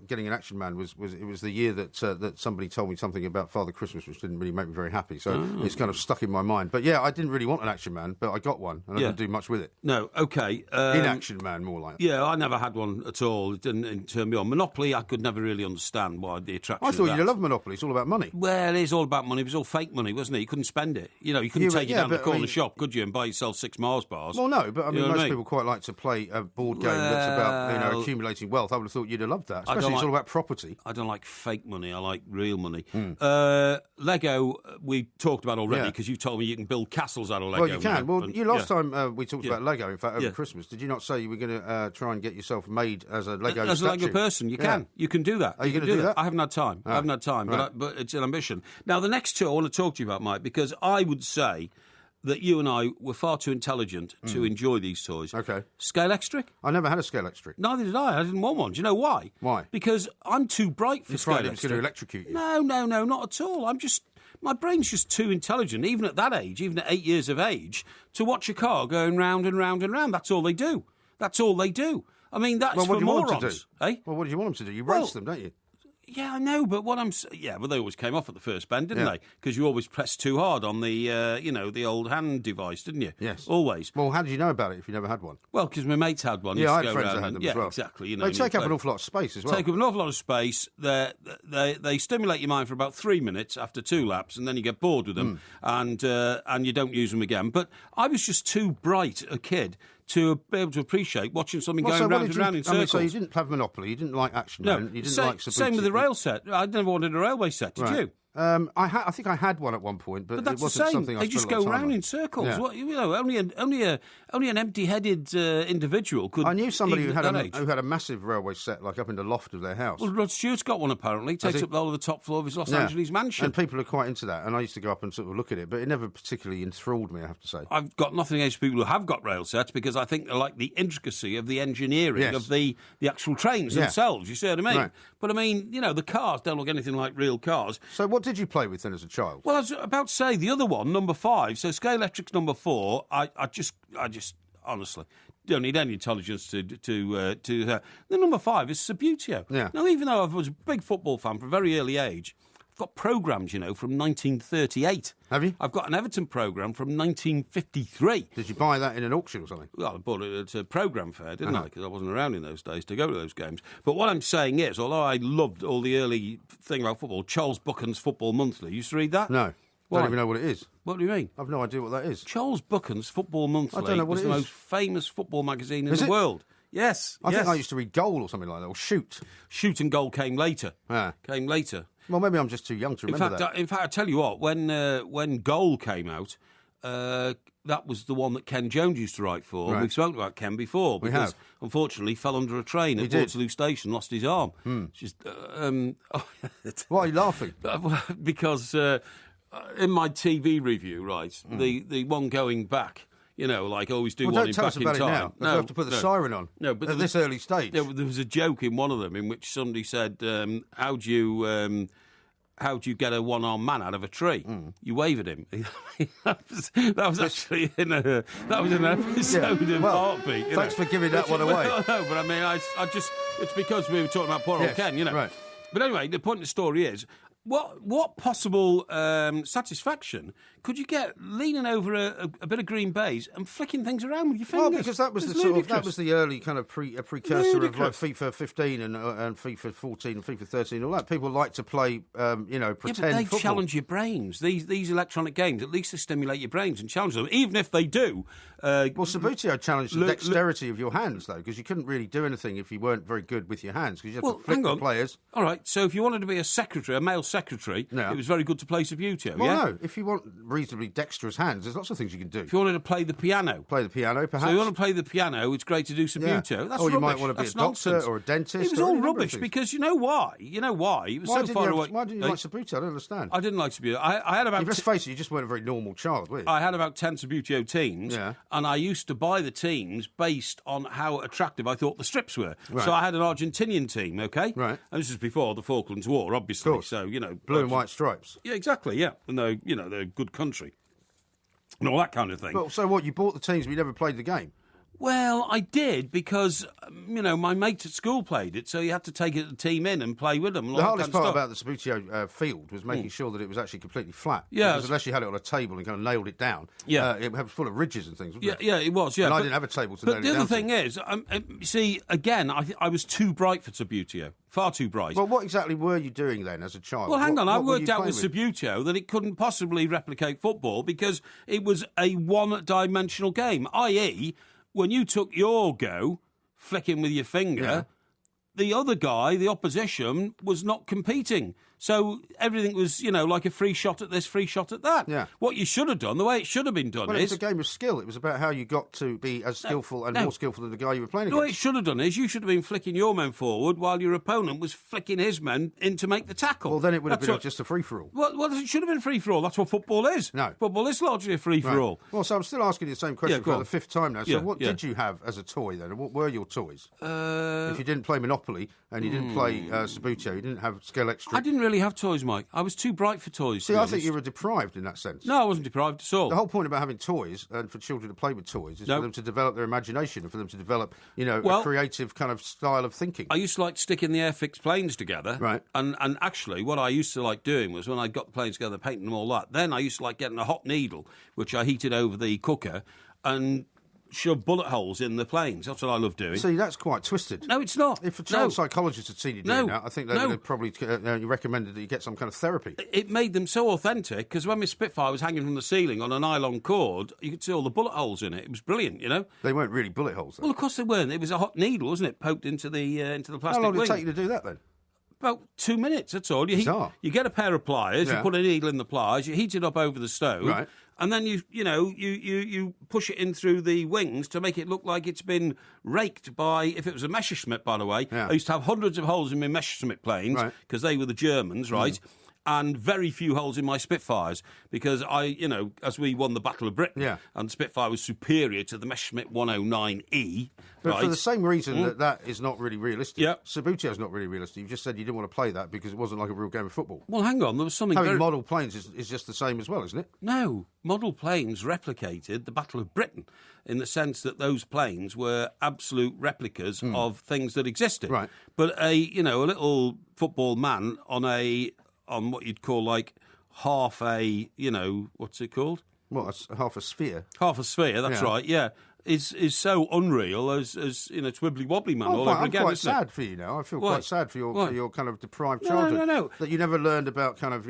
getting an Action Man was the year that somebody told me something about Father Christmas, which didn't really make me very happy. So it's kind of stuck in my mind. But yeah, I didn't really want an Action Man, but I got one, and I didn't do much with it. No, okay. Inaction Man, more like. Yeah, I never had one at all. It didn't turn me on. Monopoly, I could never really understand why the attraction. I thought of that. you'd love Monopoly. It's all about money. Well, it is all about money. It was all fake money, wasn't it? You couldn't spend it. You couldn't take it down to the corner shop, could you, and buy yourself 6 Mars bars? Well, no, but I mean, most I mean? people quite like to play a board game that's about accumulating wealth. I would have thought you'd have loved that. Especially it's all about property. I don't like fake money. I like real money. Lego, we talked about already because you told me you can build castles out of Lego. Well, you can. Well, last time we talked about Lego, in fact, over Christmas, did you not say you were going to try and get yourself made as a Lego statue? As a Lego person, you can. You can do that. Are you going to do that? I haven't had time. Right. But it's an ambition. Now, the next two I want to talk to you about, Mike, because I would say that you and I were far too intelligent to enjoy these toys. Okay. Scalextric? I never had a Scalextric. Neither did I. I didn't want one. Do you know why? Why? Because I'm too bright for You're afraid Scalextric. it was going to electrocute you? No, not at all. My brain's just too intelligent, even at that age, even at 8 years of age, to watch a car going round and round and round. That's all they do. I mean, that's for morons. Well, what do you want them to do? You race them, don't you? Yeah, I know, but they always came off at the first bend, didn't they? Because you always pressed too hard on the, the old hand device, didn't you? Yes. Always. Well, how did you know about it if you never had one? Well, because my mates had one. Yeah, I had friends that had them as well. Yeah, exactly. They take up an awful lot of space as well. Take up an awful lot of space. They stimulate your mind for about 3 minutes after 2 laps, and then you get bored with them, and you don't use them again. But I was just too bright a kid to be able to appreciate watching something going round and round in circles. So you didn't have Monopoly, you didn't like Action Man, you didn't like Subbuteo. Same with the rail set. I never wanted a railway set, did you? I think I had one at one point, but that's it wasn't the same. something I They just spent a lot go of time round on. in circles. Yeah. What, only an empty-headed individual could. I knew somebody who even had at that age. who had a massive railway set, like up in the loft of their house. Well, Rod Stewart's got one apparently. Takes up the whole of the top floor of his Los Angeles mansion. And people are quite into that. And I used to go up and sort of look at it, but it never particularly enthralled me, I have to say. I've got nothing against people who have got rail sets because I think they like the intricacy of the engineering of the actual trains themselves. You see what I mean? Right. But I mean, the cars don't look anything like real cars. So what did you play with then as a child? Well, I was about to say the other one, number 5. So Sky Electric's number 4. I just honestly don't need any intelligence to the number 5 is Subbuteo. Yeah. Now, even though I was a big football fan from a very early age, I've got programmes, from 1938. Have you? I've got an Everton programme from 1953. Did you buy that in an auction or something? Well, I bought it at a programme fair, didn't I? Because I wasn't around in those days to go to those games. But what I'm saying is, although I loved all the early thing about football, Charles Buchan's Football Monthly, you used to read that? No. Why? Don't even know what it is. What do you mean? I've no idea what that is. Charles Buchan's Football Monthly I don't know what was it the is. most famous football magazine in Is the it? world. Yes. I think I used to read Goal or something like that, or Shoot. Shoot and Goal came later. Ah. Came later. Well, maybe I'm just too young to remember that. In fact, I tell you what, when Goal came out, that was the one that Ken Jones used to write for. Right. We've spoken about Ken before because, We have. unfortunately, he fell under a train at did. Waterloo Station, lost his arm. Just, Why are you laughing? because in my TV review, right, the one going back, like always do Well, one don't in tell back us in about it time. now. No, have to put the siren on but at this early stage. There was a joke in one of them in which somebody said, "How do you get a one-armed man out of a tree? You wave at him." that was actually in an episode of Heartbeat. Thanks for giving that one away. Well, no, but I mean, I just it's because we were talking about poor old Ken, Right. But anyway, the point of the story is, what possible satisfaction could you get leaning over a bit of green baize and flicking things around with your fingers? Well, because that was that was the early kind of precursor of like FIFA 15 and FIFA 14 and FIFA 13 and all that. People like to play, pretend but they football. challenge your brains. These electronic games, at least they stimulate your brains and challenge them. Even if they do. Well, Subbuteo challenged the dexterity of your hands, though, because you couldn't really do anything if you weren't very good with your hands, because you have to flick the players. All right, so if you wanted to be a male secretary, it was very good to play Subbuteo, Well, no, if you want reasonably dexterous hands, there's lots of things you can do. If you wanted to play the piano. Play the piano, perhaps. So you want to play the piano, it's great to do Subbuteo. That's or you rubbish. might want to be That's a doctor nonsense. or a dentist. It was or all any number of rubbish things. because you know why? It was so far away. Why didn't you like Subbuteo? I don't understand. I didn't like Subbuteo. I had about... Let's face it, you just weren't a very normal child, were you? I had about 10 Subbuteo teams, and I used to buy the teams based on how attractive I thought the strips were. Right. So I had an Argentinian team, okay? Right. And this was before the Falklands War, obviously. Of course. So, blue and white stripes. Yeah, exactly, yeah. And they're a good country. And all that kind of thing. Well, so what, you bought the teams but you never played the game? Well, I did because, my mates at school played it, so you had to take the team in and play with them. And The all hardest that kind part of stuff. about the Subbuteo field was making sure that it was actually completely flat. Yeah. Because unless you had it on a table and kind of nailed it down, it was full of ridges and things, wasn't it? Yeah, it was, yeah. And I didn't have a table to nail it down. But the other to. thing is, see, again, I was too bright for Subbuteo. Far too bright. Well, what exactly were you doing then as a child? Well, hang on. I what were worked you out with playing Subbuteo that it couldn't possibly replicate football because it was a one-dimensional game, i.e., when you took your go, flicking with your finger, the other guy, the opposition, was not competing. So everything was, like a free shot at this, free shot at that. Yeah. What you should have done, the way it should have been done Well, it is... was a game of skill. It was about how you got to be as skillful and more skillful than the guy you were playing What it against. should have done is you should have been flicking your men forward while your opponent was flicking his men in to make the tackle. Well, then it would have That's been what- just a free-for-all. Well, it should have been free-for-all. That's what football is. No. Football is largely a free-for-all. Right. Well, so I'm still asking you the same question Yeah, go for on. the fifth time now. So Yeah, what yeah. did you have as a toy then? What were your toys? If you didn't play Monopoly and you didn't play Subbuteo, you didn't have Scale Extra. I didn't really have toys, Mike. I was too bright for toys. See, to be I think honest. you were deprived in that sense. No, I wasn't deprived at all. The whole point about having toys and for children to play with toys is No. for them to develop their imagination and for them to develop, a Well, creative kind of style of thinking. I used to like sticking the air-fixed planes together. Right. And actually, what I used to like doing was when I got the planes together, painting them all that, then I used to like getting a hot needle, which I heated over the cooker, and shove bullet holes in the planes. That's what I love doing. See, that's quite twisted. No, it's not. If a child psychologist had seen you doing that, I think they would have probably recommended that you get some kind of therapy. It made them so authentic because when my Spitfire was hanging from the ceiling on a nylon cord, you could see all the bullet holes in it. It was brilliant, They weren't really bullet holes, though. Well, of course they weren't. It was a hot needle, wasn't it? Poked into the plastic How long did wing. it take you to do that, then? About 2 minutes, that's all. You get a pair of pliers, you put a needle in the pliers, you heat it up over the stove, right. and then you push it in through the wings to make it look like it's been raked by, if it was a Messerschmitt, by the way. Yeah. I used to have hundreds of holes in my Messerschmitt planes, because they were the Germans, right? And very few holes in my Spitfires, because as we won the Battle of Britain, and Spitfire was superior to the Messerschmitt 109E. But for the same reason that is not really realistic. Yeah. Sabutio's not really realistic. You just said you didn't want to play that because it wasn't like a real game of football. Well, hang on, there was something Having model planes is just the same as well, isn't it? No, model planes replicated the Battle of Britain in the sense that those planes were absolute replicas of things that existed. Right. But a little football man on what you'd call like half a, what's it called? What, half a sphere? Half a sphere, that's right, yeah. Is so unreal as Twibbly Wobbly Man all over again. I'm quite sad for you now. I feel quite sad for your kind of deprived childhood. No. That you never learned about kind of,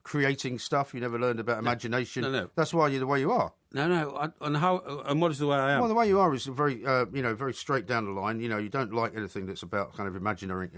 creating stuff. You never learned about imagination. No. That's why you're the way you are. No. And what is the way I am? Well, the way you are is very, very straight down the line. You don't like anything that's about kind of imaginary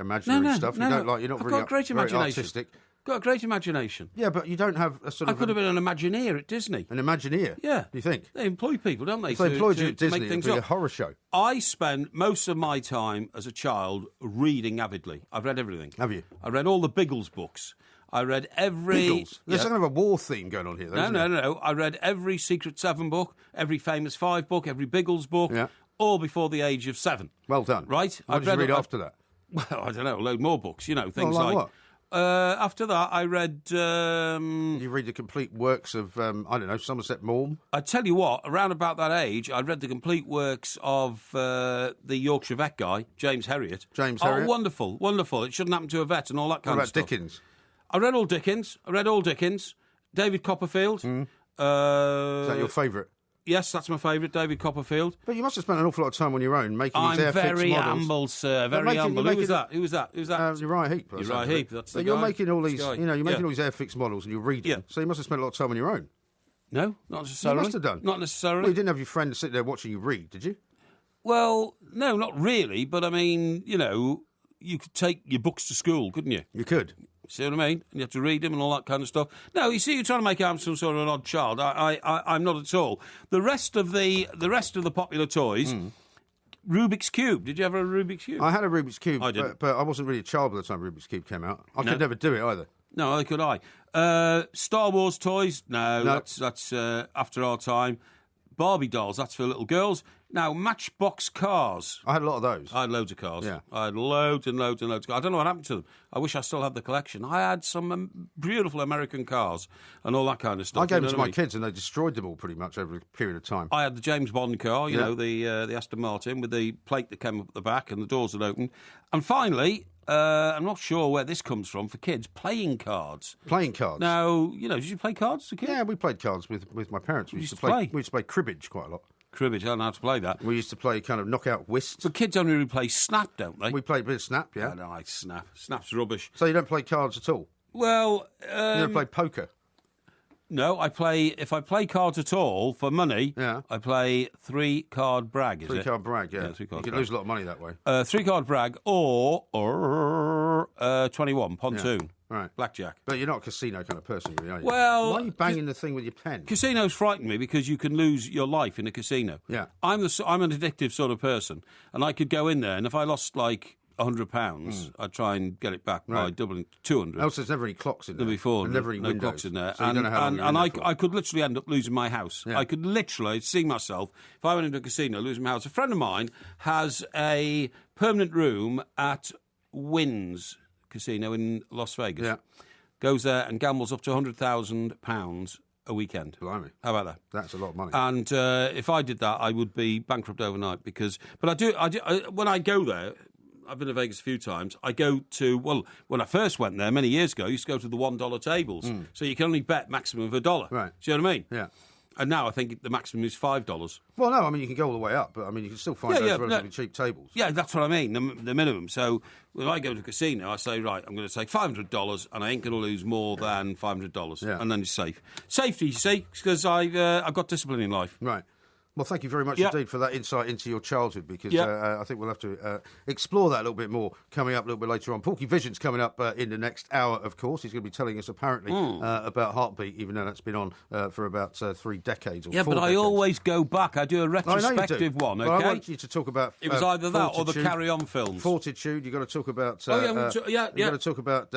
stuff. You're not very artistic. Got a great imagination. Yeah, but you don't have a sort of... I could have been an Imagineer at Disney. An Imagineer? Yeah. You think? They employ people, don't they? If they employed you at Disney, make things it'd be up. a horror show. I spent most of my time as a child reading avidly. I've read everything. Have you? I read all the Biggles books. I read every... Biggles? There's some kind of a war theme going on here, though, No. I read every Secret Seven book, every Famous Five book, every Biggles book, all before the age of 7. Well done. Right? What did you read after that? Well, I don't know, a load more books, things like what? After that, I read... You read the complete works of, Somerset Maugham? I tell you what, around about that age, I read the complete works of the Yorkshire vet guy, James Herriot. James Herriot? Oh, wonderful, wonderful. It shouldn't happen to a vet and all that kind of stuff. What about Dickens? I read all Dickens. David Copperfield. Is that your favourite? Yes, that's my favourite, David Copperfield. But you must have spent an awful lot of time on your own making these airfix models. I'm very humble, sir, very humble. Who was that? Uriah Heep. Uriah Heep, that's the guy. You're making all these, you're making all these airfix models and you're reading them. So you must have spent a lot of time on your own. No, not necessarily. You must have done. Not necessarily. Well, you didn't have your friend sit there watching you read, did you? Well, no, not really. But, I mean, you could take your books to school, couldn't you? You could. See what I mean? And you have to read them and all that kind of stuff. No, you see, you're trying to make out some sort of an odd child. I'm not at all. The rest of the popular toys, Rubik's Cube. Did you ever have a Rubik's Cube? I had a Rubik's Cube, I didn't. But I wasn't really a child by the time Rubik's Cube came out. I could never do it either. No, neither could I. Star Wars toys? No. That's after our time. Barbie dolls, that's for little girls. Now, Matchbox cars. I had a lot of those. I had loads of cars. Yeah. I had loads and loads and loads of cars. I don't know what happened to them. I wish I still had the collection. I had some beautiful American cars and all that kind of stuff. I gave them to my kids and they destroyed them all pretty much over a period of time. I had the James Bond car, the Aston Martin with the plate that came up at the back and the doors that opened. And finally... I'm not sure where this comes from for kids. Playing cards. Playing cards? Now, did you play cards as a kid? Yeah, we played cards with my parents. We used to play cribbage quite a lot. Cribbage, I don't know how to play that. We used to play kind of knockout whist. But kids only really play Snap, don't they? We played a bit of Snap, yeah. I don't like Snap. Snap's rubbish. So you don't play cards at all? Well... you never played poker? No, if I play cards at all for money, I play 3-card brag, is it? 3-card brag, yeah. 3-card you could brag. lose a lot of money that way. 3-card brag or 21, pontoon. Yeah. Right. Blackjack. But you're not a casino kind of person, really, are you? Well... Why are you banging the thing with your pen? Casinos frighten me because you can lose your life in a casino. Yeah. I'm an addictive sort of person, and I could go in there, and if I lost, like... £100, I'd try and get it back by doubling 200. Also, there's never any clocks in there. There'll be 400. Never any windows. Clocks in there. So you don't know how long I could literally end up losing my house. Yeah. I could literally see myself, if I went into a casino, losing my house. A friend of mine has a permanent room at Wynn's Casino in Las Vegas. Yeah. Goes there and gambles up to £100,000 a weekend. Blimey. How about that? That's a lot of money. And if I did that, I would be bankrupt overnight because... But I do when I go there... I've been to Vegas a few times. I go to, when I first went there many years ago, I used to go to the $1 tables. So you can only bet maximum of $1. Right. Do you know what I mean? Yeah. And now I think the maximum is $5. Well, no, I mean, you can go all the way up, but I mean, you can still find those relatively cheap tables. Yeah, that's what I mean, the minimum. So when I go to a casino, I say, right, I'm going to take $500 and I ain't going to lose more than $500. Yeah. And then it's safe. Safety, you see, because I've got discipline in life. Right. Well, thank you very much indeed for that insight into your childhood, because I think we'll have to explore that a little bit more coming up a little bit later on. Porky Vision's coming up in the next hour, of course. He's going to be telling us, apparently, about Heartbeat, even though that's been on for about 3 decades or 4 but decades. I always go back. I do a retrospective one, OK? Well, I want you to talk about it was either that or the Fortitude. Carry On films. Fortitude, you've got to talk about... You've got to talk about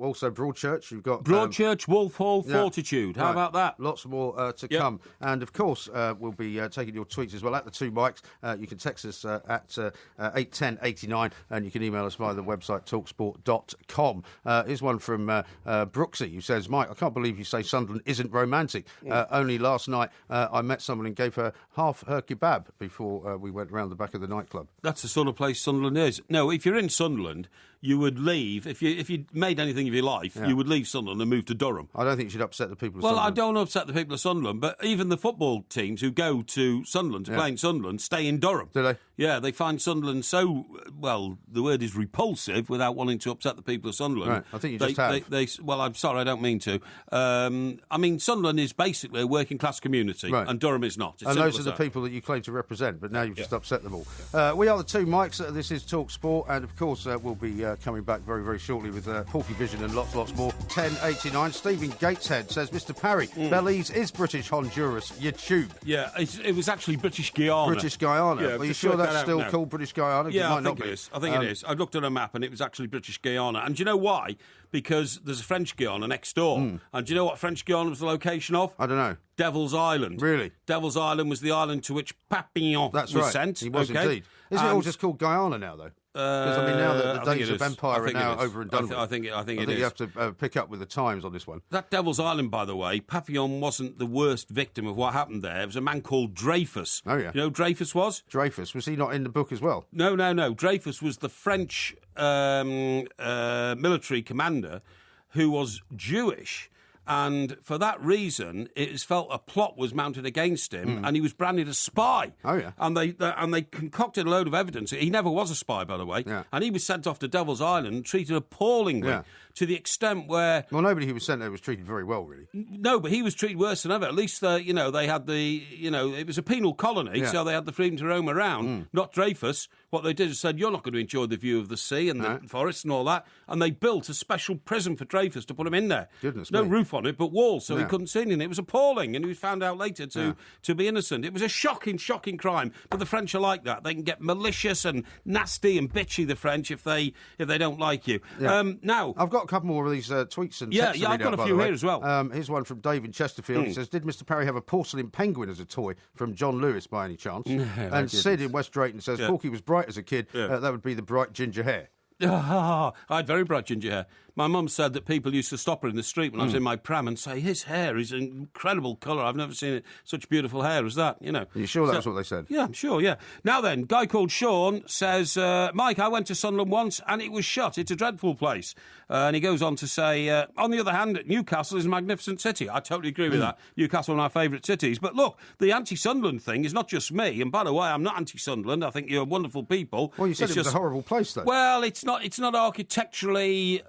also Broadchurch. You've got... Broadchurch, Wolf Hall, Fortitude. How about that? Lots more to come. And, of course, we'll be taking your tweets as well at the 2 mics. You can text us at 81089, and you can email us via the website talksport.com. Here's one from Brooksy, who says, Mike, I can't believe you say Sunderland isn't romantic. Only last night I met someone and gave her half her kebab before we went round the back of the nightclub. That's the sort of place Sunderland is. No, if you're in Sunderland, you would leave, if you made anything of your life, you would leave Sunderland and move to Durham. I don't think you should upset the people of Well, Sunderland. I don't upset the people of Sunderland, but even the football teams who go to Sunderland to play in Sunderland stay in Durham. Do they? Yeah, they find Sunderland so, well, the word is repulsive, without wanting to upset the people of Sunderland. Right, I think you just have. Well, I'm sorry, I don't mean to. I mean, Sunderland is basically a working-class community, and Durham is not. And those are the people that you claim to represent, but now you've just upset them all. We are the 2 mics. This is Talk Sport, and, of course, we'll be coming back very, very shortly with Porky Vision and lots more. 1089. Stephen Gateshead says, Mr. Parry, Belize is British Honduras. You tube. Yeah, it was actually British Guiana. British Guyana. Yeah, are you sure that's still called British Guyana? Yeah, I think it is. I think it is. I looked at a map and it was actually British Guiana. And do you know why? Because there's a French Guiana next door. And do you know what French Guiana was the location of? I don't know. Devil's Island. Really? Devil's Island was the island to which Papillon was sent. He was indeed. Isn't it all just called Guyana now, though? Because, I mean, now that the days of empire are now over and done with. I think it is. You have to pick up with the times on this one. That Devil's Island, by the way, Papillon wasn't the worst victim of what happened there. It was a man called Dreyfus. Oh, yeah. You know who Dreyfus was? Dreyfus. Was he not in the book as well? No. Dreyfus was the French military commander who was Jewish. And for that reason, it is felt a plot was mounted against him, and he was branded a spy. Oh, yeah. And they concocted a load of evidence. He never was a spy, by the way. Yeah. And he was sent off to Devil's Island, treated appallingly, to the extent where... Well, nobody who was sent there was treated very well, really. No, but he was treated worse than ever. At least, they had it was a penal colony, so they had the freedom to roam around. Not Dreyfus. What they did is said, you're not going to enjoy the view of the sea and the forest and all that. And they built a special prison for Dreyfus to put him in there. Goodness no me. roof on it, but walls, so he couldn't see anything. It was appalling, and he was found out later to be innocent. It was a shocking crime. But the French are like that. They can get malicious and nasty and bitchy, the French, if they don't like you. Yeah. Now... I've got a couple more of these tweets and texts. I've got a few here as well. Here's one from David Chesterfield. He says, did Mr. Parry have a porcelain penguin as a toy from John Lewis by any chance? And Sid in West Drayton says, Porky was bright as a kid. That would be the bright ginger hair. I had very bright ginger hair. My mum said that people used to stop her in the street when I was in my pram and say, his hair is an incredible colour. I've never seen such beautiful hair as that, you know. Are you sure that's what they said? Yeah, I'm sure, yeah. Now then, guy called Sean says, Mike, I went to Sunderland once and it was shut. It's a dreadful place. And he goes on to say, on the other hand, Newcastle is a magnificent city. I totally agree with that. Newcastle, one of my favourite cities. But look, the anti-Sunderland thing is not just me. And by the way, I'm not anti-Sunderland. I think you're wonderful people. Well, you said it was a horrible place, though. Well, it's not architecturally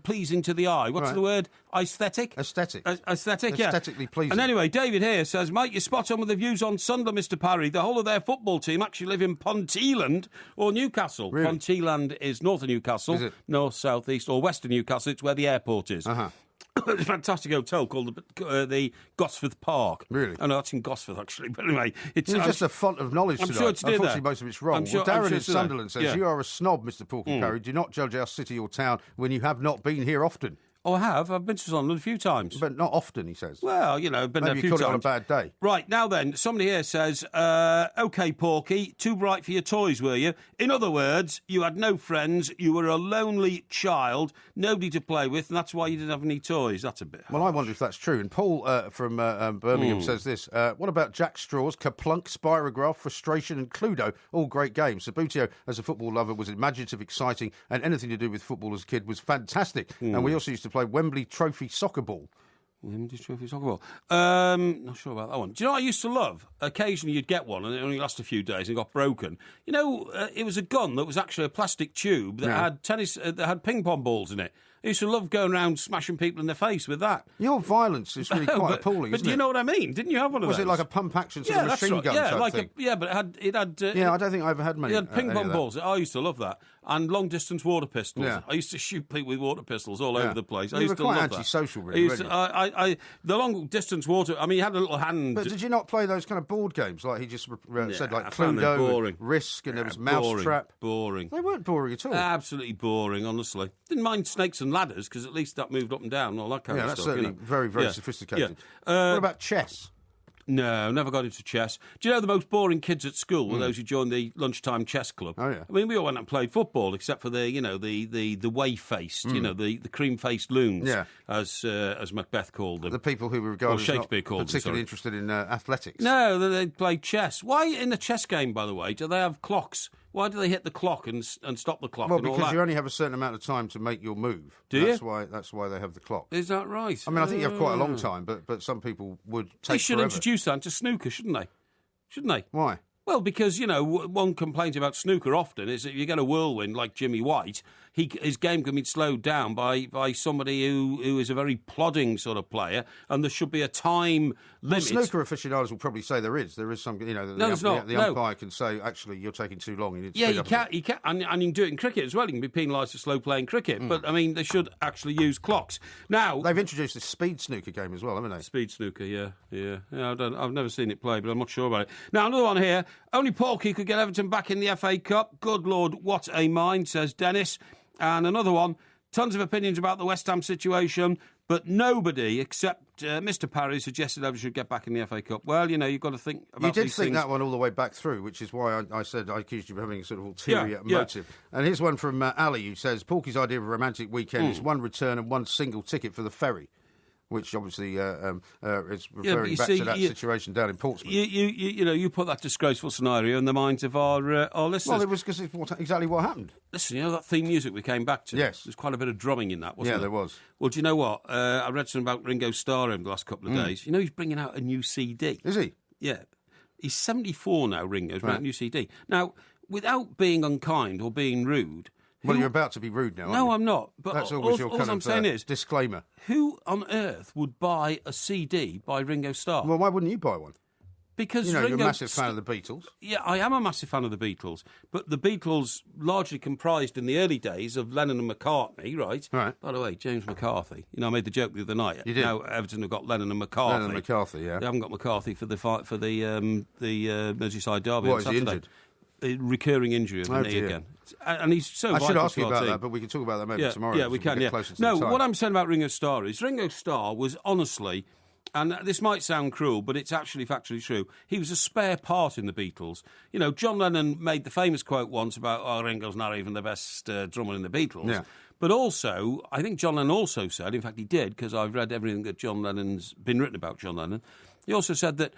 pleasing to the eye. What's the word? Aesthetic? Aesthetic. Aesthetic, yeah. Aesthetically pleasing. And anyway, David here says, Mike, you're spot on with the views on Sunderland, Mr. Parry. The whole of their football team actually live in Ponteland or Newcastle. Really? Ponteland is north of Newcastle. Is it? North, south, east, or west of Newcastle. It's where the airport is. It's a fantastic hotel called the Gosforth Park. Really? Oh, no, that's in Gosforth, actually. But anyway... It's just a font of knowledge I'm tonight. sure it's near Unfortunately, there. most of it's wrong. Darren in Sunderland says, you are a snob, Mr. Porky Parry. Do not judge our city or town when you have not been here often. Oh, I have. I've been to Sunderland a few times. But not often, he says. Well, been there a few times. Maybe you caught it on a bad day. Right, now then, somebody here says, OK, Porky, too bright for your toys, were you? In other words, you had no friends, you were a lonely child, nobody to play with, and that's why you didn't have any toys. That's a bit harsh. Well, I wonder if that's true. And Paul from Birmingham says this. What about Jack Straw's Kaplunk, Spirograph, Frustration and Cluedo? All great games. Sabutio, as a football lover, was imaginative, exciting, and anything to do with football as a kid was fantastic. And we also used to play Wembley Trophy soccer ball. Wembley Trophy soccer ball. Not sure about that one. Do you know what I used to love? Occasionally you'd get one and it only lasted a few days and got broken. It was a gun that was actually a plastic tube that had that had ping pong balls in it. I used to love going around smashing people in the face with that. Your violence is really quite appalling, but isn't do you know what I mean? Didn't you have one of those? Was it like a pump action sort of machine gun type thing? But it had. I don't think I ever had many. It had ping pong balls. I used to love that. And long distance water pistols. Yeah. I used to shoot people with water pistols all over the place. I You used were to quite love antisocial, that. really, weren't you? The long distance water. I mean, you had a little hand. But did you not play those kind of board games like he just said, like I found them Cluedo, boring. and Risk, and there was Mousetrap? Boring. They weren't boring at all. Absolutely boring, honestly. Didn't mind Snakes and Ladders because at least that moved up and down and all that kind of stuff. Yeah, that's certainly very, very sophisticated. Yeah. What about chess? No, never got into chess. Do you know the most boring kids at school were those who joined the lunchtime chess club? Oh, yeah. I mean, we all went out and played football, except for the whey-faced, the cream-faced loons, as Macbeth called them. The people who were regarded as not particularly interested in athletics. No, they played chess. Why, in the chess game, by the way, do they have clocks? Why do they hit the clock and stop the clock? Well, and all because that? you only have a certain amount of time to make your move. Do you? That's why they have the clock. Is that right? I mean, I think you have quite a long time, but some people would take They should forever. introduce that to snooker, shouldn't they? Shouldn't they? Why? Well, because, one complaint about snooker often is that you get a whirlwind like Jimmy White, his game can be slowed down by somebody who is a very plodding sort of player, and there should be a time limit. Snooker aficionados will probably say there is. There is some, the umpire can say, actually, you're taking too long. You need to speed up you can, and you can do it in cricket as well. You can be penalised for slow playing cricket, but I mean, they should actually use clocks. Now they've introduced the speed snooker game as well, haven't they? Speed snooker, yeah. I've never seen it play, but I'm not sure about it. Now another one here. Only Porky could get Everton back in the FA Cup. Good Lord, what a mind, says Dennis. And another one, tons of opinions about the West Ham situation, but nobody except Mr. Parry suggested Everton should get back in the FA Cup. Well, you've got to think about these things. You did think that one all the way back through, which is why I said I accused you of having a sort of ulterior motive. And here's one from Ali, who says, Porky's idea of a romantic weekend is one return and one single ticket for the ferry. Which obviously is referring back to that situation down in Portsmouth. You put that disgraceful scenario in the minds of our listeners. Well, it was because it's exactly what happened. Listen, that theme music we came back to? Yes. There's quite a bit of drumming in that, wasn't there? Yeah, there was. Well, do you know what? I read something about Ringo Starr over the last couple of days. He's bringing out a new CD. Is he? Yeah. He's 74 now, Ringo's bringing out a new CD. Now, without being unkind or being rude... Well, you're about to be rude now, aren't you? No, I'm not. But that's always your kind I'm saying is, disclaimer. Who on earth would buy a CD by Ringo Starr? Well, why wouldn't you buy one? Because you're a massive fan of the Beatles. Yeah, I am a massive fan of the Beatles. But the Beatles largely comprised in the early days of Lennon and McCartney, right? Right. By the way, James McCarthy. I made the joke the other night. You did. Now Everton have got Lennon and McCarthy. Lennon and McCarthy, yeah. They haven't got McCarthy for the Merseyside derby. What, is he injured? A recurring injury of the knee again. And he's so I should ask you about team. that, but we can talk about that maybe tomorrow. Yeah, we can. No, what I'm saying about Ringo Starr is Ringo Starr was honestly, and this might sound cruel, but it's actually factually true, he was a spare part in the Beatles. John Lennon made the famous quote once about, Ringo's not even the best drummer in the Beatles. Yeah. But also, I think John Lennon also said, in fact he did, because I've read everything that John Lennon's been written about John Lennon, he also said that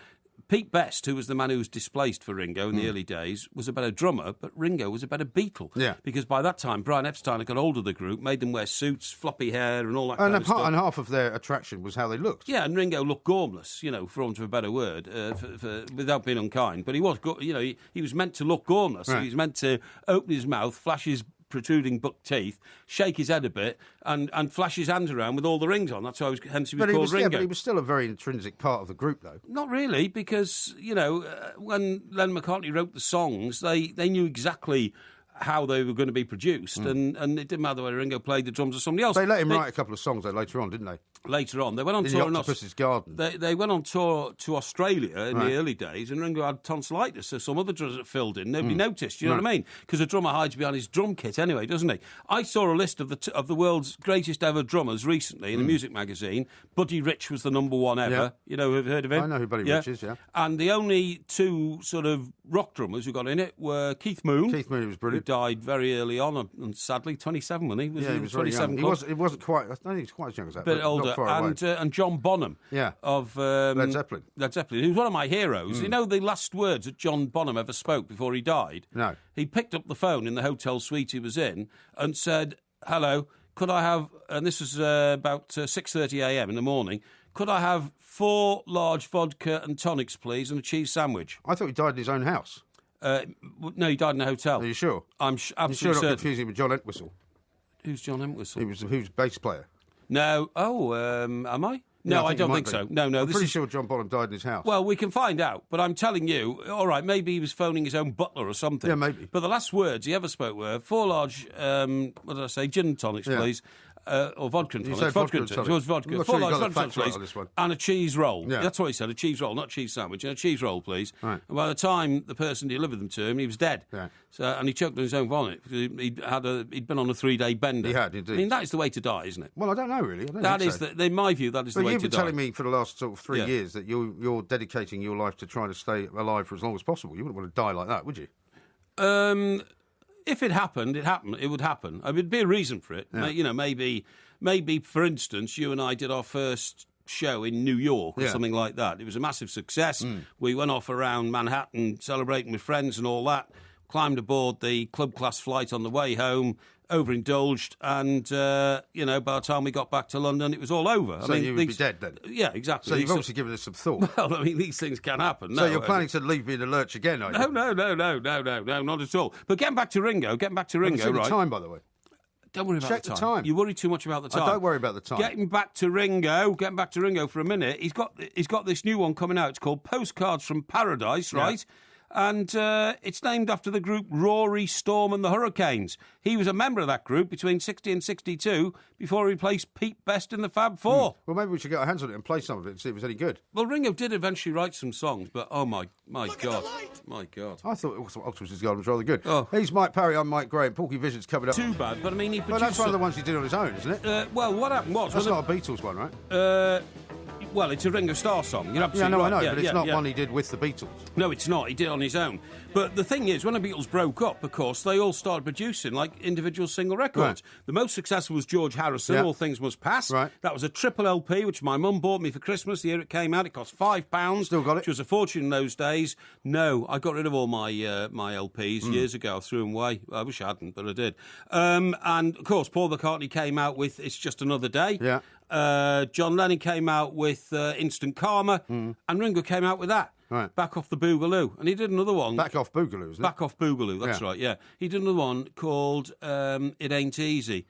Pete Best, who was the man who was displaced for Ringo in the early days, was a better drummer, but Ringo was a better Beatle. Yeah. Because by that time, Brian Epstein had got hold of the group, made them wear suits, floppy hair, and all that kind of stuff. And half of their attraction was how they looked. Yeah, and Ringo looked gormless, for want of a better word, without being unkind. But he was, he was meant to look gormless. Right. He was meant to open his mouth, flash his protruding buck teeth, shake his head a bit, and flash his hands around with all the rings on. That's why hence he was called Ringo. Yeah, but he was still a very intrinsic part of the group, though. Not really, because, when Lennon McCartney wrote the songs, they knew exactly how they were going to be produced, and it didn't matter whether Ringo played the drums or somebody else. They let him write a couple of songs, though, later on, didn't they? Later on. They went on in tour the Octopus's Garden. They went on tour to Australia in the early days, and Ringo had tonsillitis, so some other drummers that filled in. Nobody noticed, you know what I mean? Because a drummer hides behind his drum kit anyway, doesn't he? I saw a list of the world's greatest ever drummers recently in a music magazine. Buddy Rich was the number one ever. Yeah. Have heard of him? I know who Buddy Rich is, yeah. And the only two sort of rock drummers who got in it were Keith Moon. Keith Moon was brilliant. Who died very early on, and sadly, 27, wasn't he? He was 27 young. He wasn't quite, I don't think he was quite as young as that. Bit older. And John Bonham of Led Zeppelin. He was one of my heroes. You know the last words that John Bonham ever spoke before he died? No. He picked up the phone in the hotel suite he was in and said, "Hello, could I have," and this was about 6:30 a.m. in the morning, "could I have 4 large vodka and tonics, please, and a cheese sandwich?" I thought he died in his own house. No, he died in a hotel. Are you sure? I'm absolutely certain. You're sure not confusing with John Entwistle? Who's John Entwistle? Who's bass player? No. Oh, am I? No, I don't think so. No. I'm pretty sure John Bonham died in his house. Well, we can find out, but I'm telling you, all right, maybe he was phoning his own butler or something. Yeah, maybe. But the last words he ever spoke were, 4 large, what did I say, gin and tonics, please. Or vodka and tonics. You said vodka and tonics. It was vodka. I'm not 4 sure you large got the vodka facts right please, on this one. and a cheese roll. Yeah. That's what he said, a cheese roll, not cheese sandwich, and a cheese roll, please. Right. And by the time the person delivered them to him, he was dead. Yeah. So, and he choked on his own vomit because he'd been on a 3-day bender. He had, indeed. I mean, that is the way to die, isn't it? Well, I don't know, really. In my view, that is the way to die. But you've been telling me for the last sort of 3 years that you're dedicating your life to trying to stay alive for as long as possible. You wouldn't want to die like that, would you? If it happened, it would happen. I mean, it'd be a reason for it. Yeah. You know, maybe, for instance, you and I did our first show in New York or something like that. It was a massive success. We went off around Manhattan celebrating with friends and all that, climbed aboard the club class flight on the way home, overindulged, and, by the time we got back to London, it was all over. So you would be dead then? Yeah, exactly. So you've obviously given this some thought. Well, I mean, these things can happen. So you're planning to leave me in the lurch again, are you? No, not at all. But getting back to Ringo, Have you seen right? the time, by the way? Don't worry about Check the the time. time. You worry too much about the time. I don't worry about the time. Getting back to Ringo for a minute. He's got this new one coming out. It's called Postcards from Paradise, right? And it's named after the group Rory, Storm and the Hurricanes. He was a member of that group between 60 and 62 before he replaced Pete Best in the Fab Four. Well, maybe we should get our hands on it and play some of it and see if it was any good. Well, Ringo did eventually write some songs, but oh my God. My God. I thought Octopus's Garden was rather good. Oh. He's Mike Parry, I'm Mike Gray, and Porky Vision's coming up. Too bad, but I mean, he produced... But that's one of the ones he did on his own, isn't it? Well, what happened was... That's not a Beatles one, right? Well, it's a Ringo Starr song. You're Yeah, absolutely no, right. I know, but it's not one he did with the Beatles. No, it's not. He did it on his own. But the thing is, when the Beatles broke up, of course, they all started producing, like, individual single records. Right. The most successful was George Harrison, All Things Must Pass. Right. That was a triple LP, which my mum bought me for Christmas the year it came out. It cost £5. Still got it? Which was a fortune in those days. No, I got rid of all my my LPs years ago. I threw them away. I wish I hadn't, but I did. And, of course, Paul McCartney came out with It's Just Another Day. Yeah. John Lennon came out with Instant Karma, and Ringo came out with that. Right. Back Off the Boogaloo. And he did another one. Back Off Boogaloo, isn't it? Back Off Boogaloo, that's right, yeah. He did another one called It Ain't Easy.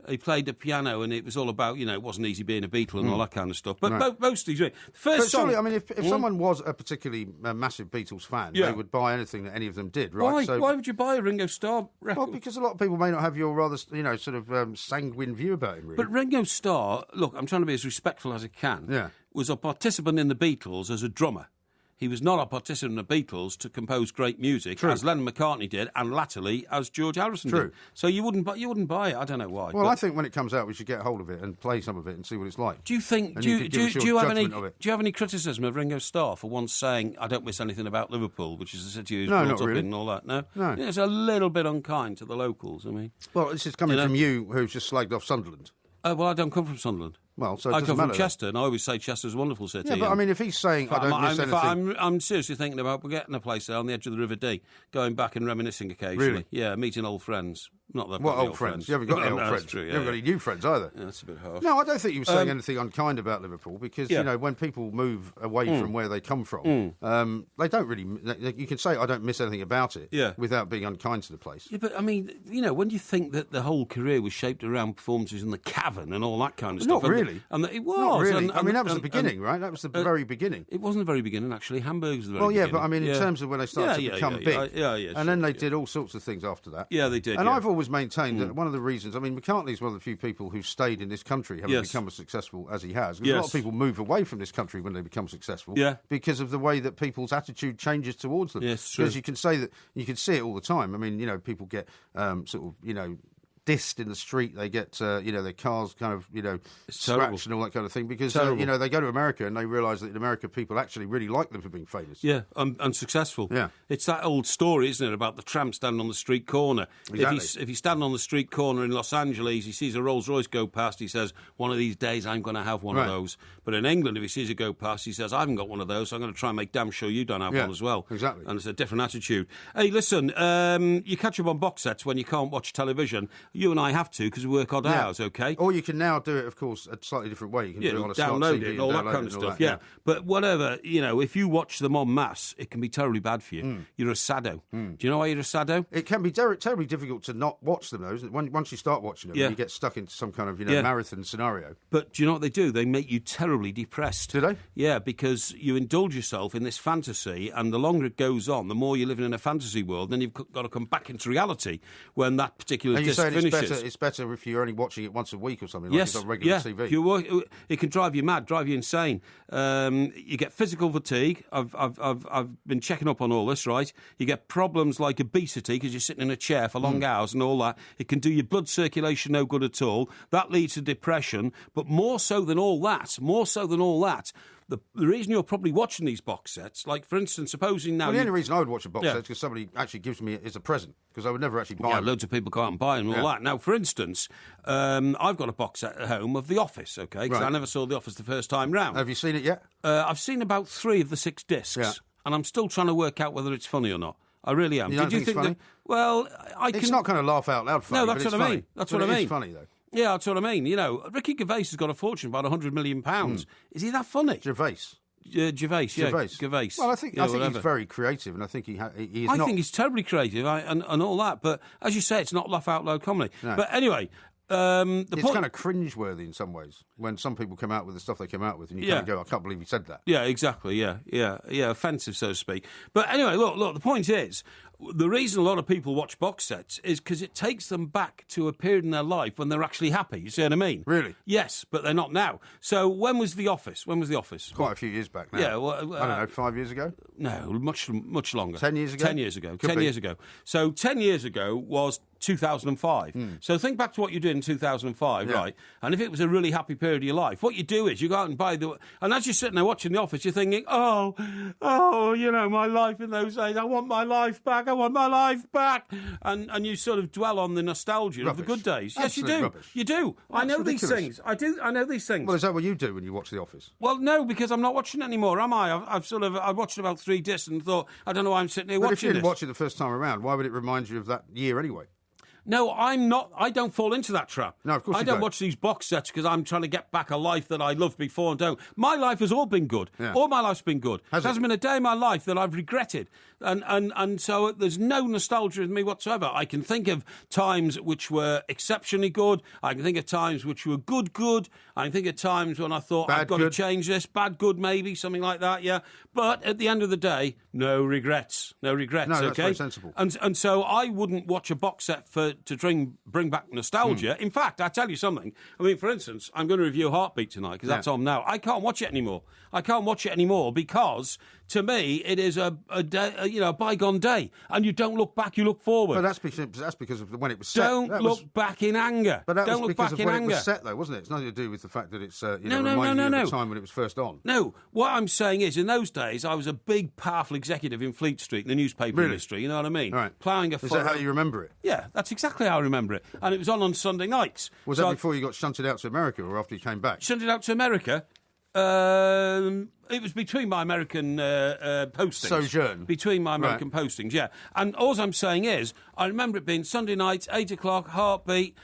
He played the piano, and it was all about, it wasn't easy being a Beatle and all that kind of stuff. But mostly, the first But song... surely, I mean, if someone was a particularly massive Beatles fan, they would buy anything that any of them did, right? Why would you buy a Ringo Starr record? Well, because a lot of people may not have your rather, sort of sanguine view about him, really. But Ringo Starr, look, I'm trying to be as respectful as I can, was a participant in the Beatles as a drummer. He was not a participant in the Beatles to compose great music, as Lennon McCartney did, and latterly as George Harrison did. So you wouldn't buy it. I don't know why. Well, I think when it comes out, we should get hold of it and play some of it and see what it's like. Do you think? Do you have any criticism of Ringo Starr for once saying, "I don't miss anything about Liverpool," which is a city he was brought up in and all that? No. It's a little bit unkind to the locals. I mean, well, this is coming from you, who's just slagged off Sunderland. Well, I don't come from Sunderland. Well, so it I doesn't come matter. from Chester, and I always say Chester's a wonderful city. Yeah, but I mean, if he's saying I don't miss anything... I'm seriously thinking about getting a place there on the edge of the River Dee, going back and reminiscing occasionally. Really? Yeah, meeting old friends. Not that I've What got old friends? You haven't got any old friends. True, you haven't got any new friends either. Yeah, that's a bit harsh. No, I don't think you were saying anything unkind about Liverpool because, when people move away from where they come from, they don't really... You can say, I don't miss anything about it without being unkind to the place. Yeah, but, I mean, when you think that the whole career was shaped around performances in the Cavern and all that kind of stuff... Not really. And it was. Not really. I mean, that was the beginning, right? That was the very beginning. It wasn't the very beginning, actually. Hamburg's the very beginning. Well, yeah, but I mean, in terms of when they started to become big. And then they did all sorts of things after that. Yeah, they did. And I've always maintained that one of the reasons, I mean, McCartney's one of the few people who stayed in this country having become as successful as he has. Because a lot of people move away from this country when they become successful because of the way that people's attitude changes towards them. Yes, true. Because you can say that, you can see it all the time. I mean, people get dissed in the street. They get, their cars kind of, scratched and all that kind of thing because, they go to America and they realise that in America people actually really like them for being famous. Yeah, and successful. Yeah. It's that old story, isn't it, about the tramp standing on the street corner. Exactly. If he's standing on the street corner in Los Angeles, he sees a Rolls Royce go past, he says, one of these days I'm going to have one of those. But in England, if he sees it go past, he says, I haven't got one of those, so I'm going to try and make damn sure you don't have one as well. Exactly. And it's a different attitude. Hey, listen, you catch up on box sets when you can't watch television. You and I have to because we work odd hours, okay? Or you can now do it, of course, a slightly different way. You can do it on a smart download TV it and all that kind of stuff, yeah. But whatever, if you watch them en masse, it can be terribly bad for you. You're a sado. Do you know why you're a sado? It can be terribly difficult to not watch them, though, isn't it? Once you start watching them, you get stuck into some kind of marathon scenario. But do you know what they do? They make you terribly depressed. Do they? Yeah, because you indulge yourself in this fantasy, and the longer it goes on, the more you're living in a fantasy world, then you've got to come back into reality when that particular disc finishes. It's better if you're only watching it once a week or something, like it's on regular TV. It can drive you mad, drive you insane. You get physical fatigue. I've been checking up on all this, right? You get problems like obesity because you're sitting in a chair for long hours and all that. It can do your blood circulation no good at all. That leads to depression. But more so than all that, the reason you're probably watching these box sets, like, for instance, supposing now... Well, the only reason I would watch a box set is because somebody actually gives me it as a present, because I would never actually buy them. Loads of people go out and buy them and all that. Now, for instance, I've got a box set at home of The Office, okay, because I never saw The Office the first time round. Have you seen it yet? I've seen about 3 of the 6 discs, and I'm still trying to work out whether it's funny or not. I really am. You don't think it's funny? Well, It's not kind of laugh out loud funny. No, that's what I mean. That's what I mean. It's funny, though. Yeah, that's what I mean. Ricky Gervais has got a fortune, about £100 million. Is he that funny? Gervais. Gervais. Well, I think he's very creative, and I think I think he's terribly creative and all that. But as you say, it's not laugh out loud comedy. No. But anyway, it's kind of cringe-worthy in some ways when some people come out with the stuff they come out with, and you kind of go, "I can't believe he said that." Yeah, exactly. Yeah, offensive, so to speak. But anyway, look. The point is, the reason a lot of people watch box sets is because it takes them back to a period in their life when they're actually happy. You see what I mean? Really? Yes, but they're not now. So when was The Office? Quite a few years back now. Yeah, well, I don't know, 5 years ago? No, much longer. 10 years ago? 10 years ago. 10 years ago. So 10 years ago was 2005. So think back to what you did in 2005, right? And if it was a really happy period of your life, what you do is you go out and buy and as you're sitting there watching The Office, you're thinking, oh, my life in those days, I want my life back. And you sort of dwell on the nostalgia of the good days. Yes, you do. Rubbish. You do. I know ridiculous. These things. I know these things. Well, is that what you do when you watch The Office? Well, no, because I'm not watching it anymore, am I? I watched about 3 discs and thought, I don't know why I'm sitting here watching this. But if you didn't watch it the first time around, why would it remind you of that year anyway? No, I'm not. I don't fall into that trap. No, of course I don't watch these box sets because I'm trying to get back a life that I loved before and don't. My life has all been good. Yeah. All my life's been good. There hasn't been a day in my life that I've regretted. And so there's no nostalgia in me whatsoever. I can think of times which were exceptionally good. I can think of times which were good. I can think of times when I thought, I've got to change this. Bad, good, maybe, something like that, yeah. But at the end of the day, no regrets. No, that's very sensible. And so I wouldn't watch a box set to bring back nostalgia. In fact, I tell you something. I mean, for instance, I'm going to review Heartbeat tonight because that's on now. I can't watch it anymore. Because to me it is a bygone day, and you don't look back, you look forward. But that's because of when it was set. Don't look back in anger. But that don't was look because back of in when anger. It was set, though, wasn't it? It's nothing to do with the fact that it's reminding you of the time when it was first on. No, what I'm saying is, in those days, I was a big, powerful executive in Fleet Street, in the newspaper industry. You know what I mean? Right. Ploughing a. Is that how you remember it? Yeah, that's exactly how I remember it. And it was on Sunday nights. Was that before you got shunted out to America, or after you came back? Shunted out to America. It was between my American postings. Sojourn. Between my American postings, yeah. And all I'm saying is, I remember it being Sunday nights, 8 o'clock, Heartbeat,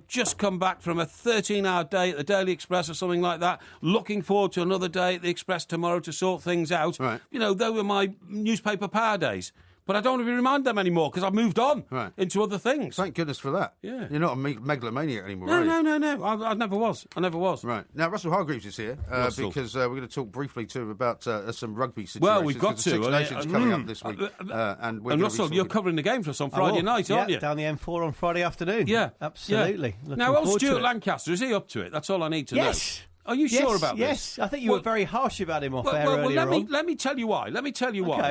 just come back from a 13-hour day at the Daily Express or something like that, looking forward to another day at the Express tomorrow to sort things out. Right. They were my newspaper power days. But I don't want to be reminded them anymore because I've moved on into other things. Thank goodness for that. Yeah. You're not a megalomaniac anymore, No. are you? I never was. Right. Now, Russell Hargreaves is here because we're going to talk briefly to him about some rugby situations. Well, we've got to. Six Nations coming up this week. And Russell, you're covering the game for us on Friday night, aren't you? Down the M4 on Friday afternoon. Yeah. Absolutely. Yeah. Now, Stuart Lancaster, is he up to it? That's all I need to know. Are you sure about this? Yes. I think you were very harsh about him off air earlier on. Let me tell you why.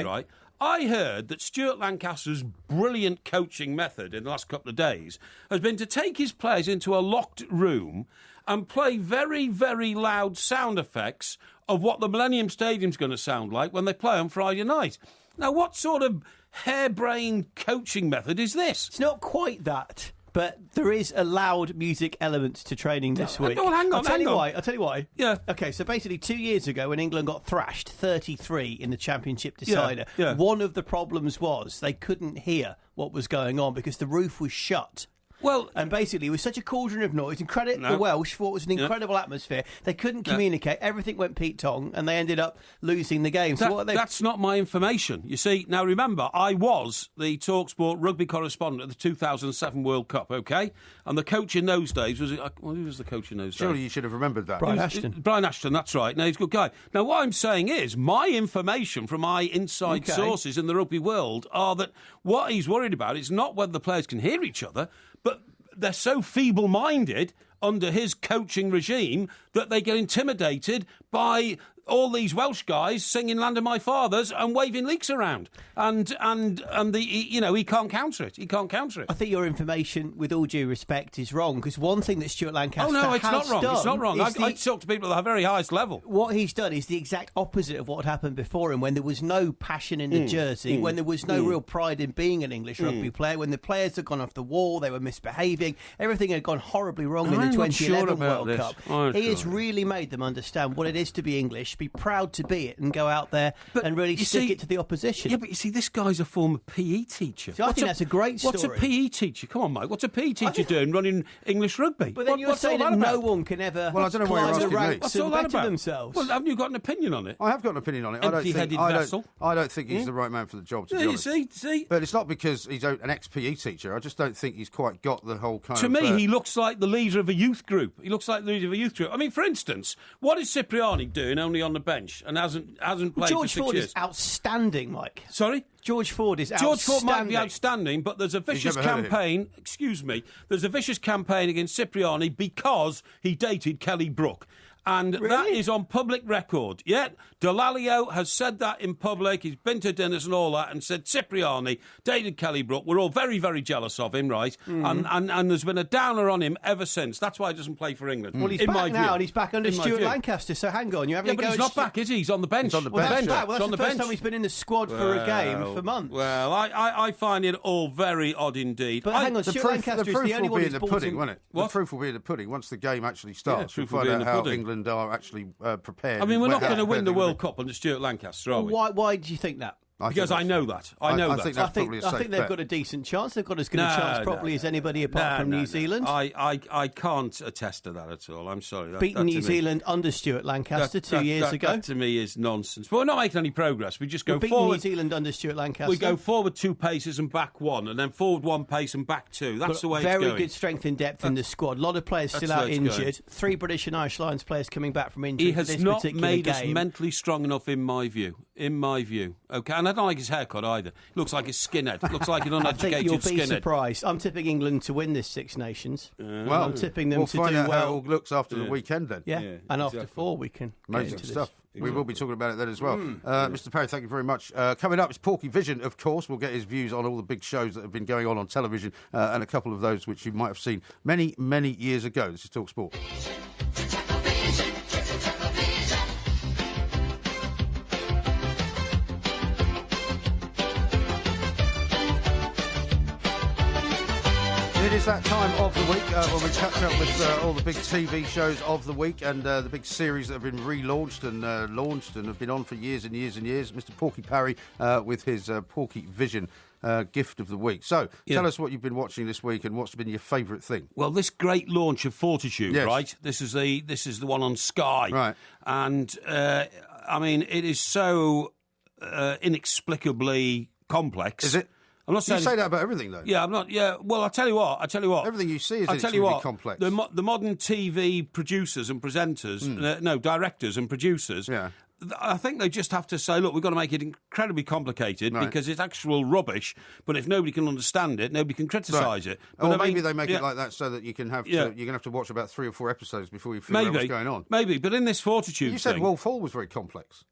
Right? I heard that Stuart Lancaster's brilliant coaching method in the last couple of days has been to take his players into a locked room and play very, very loud sound effects of what the Millennium Stadium's going to sound like when they play on Friday night. Now, what sort of harebrained coaching method is this? It's not quite that. But there is a loud music element to training this week. Oh, hang on. I'll tell you why. Yeah. Okay, so basically 2 years ago when England got thrashed 33 in the Championship decider, yeah. one of the problems was they couldn't hear what was going on because the roof was shut. Well, and basically it was such a cauldron of noise. And credit the Welsh for it was an incredible atmosphere. They couldn't communicate. Everything went Pete Tong, and they ended up losing the game. So that's not my information. You see, now remember, I was the TalkSport rugby correspondent at the 2007 World Cup, OK? And the coach in those days was... who was the coach in those days? Surely you should have remembered that. Brian Ashton. Brian Ashton, that's right. No, he's a good guy. Now, what I'm saying is, my information from my inside sources in the rugby world are that what he's worried about is not whether the players can hear each other, but they're so feeble-minded under his coaching regime that they get intimidated by all these Welsh guys singing Land of My Fathers and waving leaks around. And he can't counter it. He can't counter it. I think your information, with all due respect, is wrong, because one thing that Stuart Lancaster has done... Oh, no, it's not wrong. It's not wrong. I talk to people at the very highest level. What he's done is the exact opposite of what happened before him, when there was no passion in the jersey, when there was no real pride in being an English rugby player, when the players had gone off the wall, they were misbehaving, everything had gone horribly wrong in the 2011 World Cup. He has really made them understand what it is to be English, be proud to be it, and go out there and really stick it to the opposition. Yeah, but you see, this guy's a former PE teacher. I think that's a great story. What's a PE teacher? Come on, Mike. What's a PE teacher doing running English rugby? But then you're saying that no one can ever climb the ranks and better themselves. Well, haven't you got an opinion on it? I have got an opinion on it. Empty-headed vessel. I don't think he's the right man for the job, to be honest. See? But it's not because he's an ex-PE teacher. I just don't think he's quite got the whole kind To of... me, he looks like the leader of a youth group. He looks like the leader of a youth group. I mean, for instance, what is Cipriani doing only on the bench and hasn't played George for 6 Ford years? is outstanding, Mike. Sorry? George Ford is outstanding. George Ford might be outstanding, but there's a vicious campaign... Excuse me. There's a vicious campaign against Cipriani because he dated Kelly Brook. And that is on public record. Yet, Delalio has said that in public. He's been to dinners and all that and said Cipriani dated Kelly Brook. We're all very, very jealous of him, right? And there's been a downer on him ever since. That's why he doesn't play for England. Well, he's back now, and he's back under Stuart Lancaster, so hang on. You're having but he's not back, is he? He's on the bench. He's on the bench. Well, that's the first time he's been in the squad for a game for months. Well, I find it all very odd indeed. But hang on, Stuart Lancaster is the only one who's bought him. Won't it? The proof will be in the pudding once the game actually starts. We'll find out how England are actually prepared. I mean, we're not going to win the World Cup under Stuart Lancaster, are we? Why do you think that? Because I know that. I think that's probably a safe bet. I think they've got a decent chance. They've got as good a chance probably as anybody apart from New Zealand. I can't attest to that at all. I'm sorry. Beaten New Zealand under Stuart Lancaster 2 years ago. That to me is nonsense. But we're not making any progress. We just go forward. New Zealand under Stuart Lancaster. We go forward 2 paces and back 1, and then forward 1 pace and back 2. That's the way it's going. Very good strength and depth in the squad. A lot of players still out injured. 3 British and Irish Lions players coming back from injury. He has not made us mentally strong enough, in my view. Okay, and I don't like his haircut either. Looks like a skinhead. Looks like an uneducated skinhead. You'll be surprised. I'm tipping England to win this Six Nations. Well, I'm tipping them to do well. We'll find out how it all looks after the weekend then. Yeah, and after 4 we can amazing stuff. We will be talking about it then as well. Mr. Parry, thank you very much. Coming up is Porky Vision, of course. We'll get his views on all the big shows that have been going on television and a couple of those which you might have seen many, many years ago. This is Talk Sport. It is that time of the week when we catch up with all the big TV shows of the week and the big series that have been relaunched and launched and have been on for years and years and years. Mr. Porky Parry with his Porky Vision gift of the week. So, tell us what you've been watching this week and what's been your favourite thing. Well, this great launch of Fortitude, right? This is the one on Sky, right? And I mean, it is so inexplicably complex. Is it? I'm not saying... You say that about everything, though. Yeah, I'm not... Yeah, well, I'll tell you what. Everything you see is inextremely complex. The modern TV producers and presenters... directors and producers... Yeah. I think they just have to say, look, we've got to make it incredibly complicated because it's actual rubbish, but if nobody can understand it, nobody can criticise it. But or maybe they make it like that so that you can have you're going to have to watch about 3 or 4 episodes before you figure out what's going on. Maybe, but in this Fortitude You said Wolf Hall was very complex.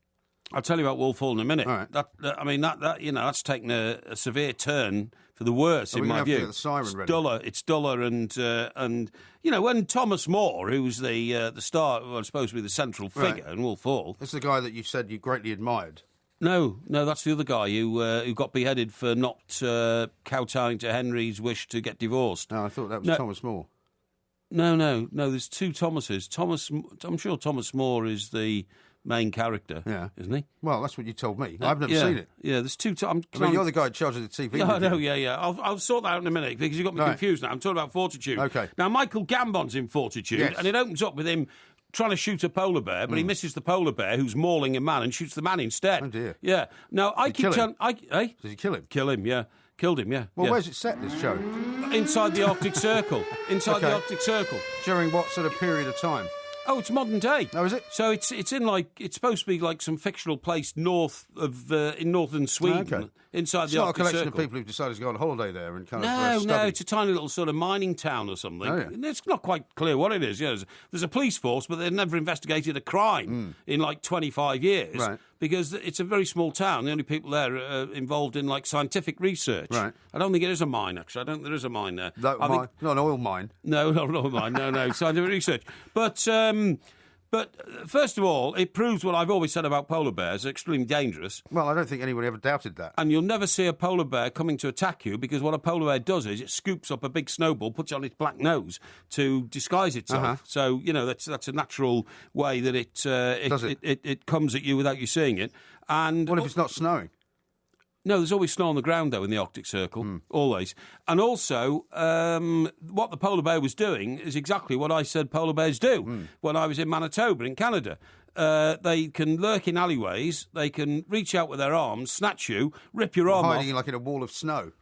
I'll tell you about Wolf Hall in a minute. All right. That's taken a severe turn for the worse in my view. To get the siren ready. It's duller, and when Thomas More, who's the star, supposed to be the central figure in Wolf Hall. That's the guy that you said you greatly admired. No, that's the other guy who got beheaded for not kowtowing to Henry's wish to get divorced. No, I thought that was Thomas More. No. There's 2 Thomases. I'm sure Thomas More is the main character, isn't he? Well, that's what you told me. I've never seen it. Yeah, there's 2 times. I mean, you're the guy in charge of the TV. Yeah, I know, yeah. I'll sort that out in a minute because you got me confused now. I'm talking about Fortitude. Okay. Now, Michael Gambon's in Fortitude, and it opens up with him trying to shoot a polar bear, but he misses the polar bear who's mauling a man and shoots the man instead. Oh, dear. Yeah. Now, I keep telling... Does he kill him? Kill him, yeah. Killed him, yeah. Well, where's it set, this show? Inside the Arctic Circle. Inside the Arctic Circle. During what sort of period of time? Oh, it's modern day. Oh, is it? So it's in it's supposed to be like some fictional place north of in northern Sweden, inside the Arctic Circle. It's not a collection of people who've decided to go on holiday there and kind of No, it's a tiny little sort of mining town or something. Oh, yeah. It's not quite clear what it is. Yeah, there's a police force, but they've never investigated a crime in like 25 years. Right. Because it's a very small town. The only people there are involved in like scientific research. Right. I don't think it is a mine, actually. I don't think there is a mine there. Not an oil mine. No, not an oil mine. No, scientific research. But first of all, it proves what I've always said about polar bears: they're extremely dangerous. Well, I don't think anyone ever doubted that. And you'll never see a polar bear coming to attack you because what a polar bear does is it scoops up a big snowball, puts it on its black nose to disguise itself. Uh-huh. So that's a natural way that it comes at you without you seeing it. And what if it's not snowing? No, there's always snow on the ground, though, in the Arctic Circle, always. And also, what the polar bear was doing is exactly what I said polar bears do when I was in Manitoba in Canada. They can lurk in alleyways, they can reach out with their arms, snatch you, rip your arm off. Hiding like in a wall of snow.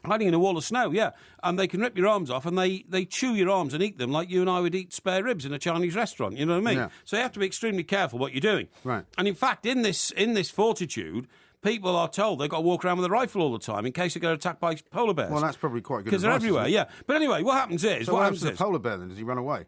Hiding in a wall of snow, yeah. And they can rip your arms off and they chew your arms and eat them like you and I would eat spare ribs in a Chinese restaurant, you know what I mean? Yeah. So you have to be extremely careful what you're doing. Right. And in fact, in this Fortitude, people are told they've got to walk around with a rifle all the time in case they get attacked by polar bears. Well, that's probably quite good. Because they're everywhere, yeah. But anyway, what happens is... So what happens to the polar bear then? Does he run away?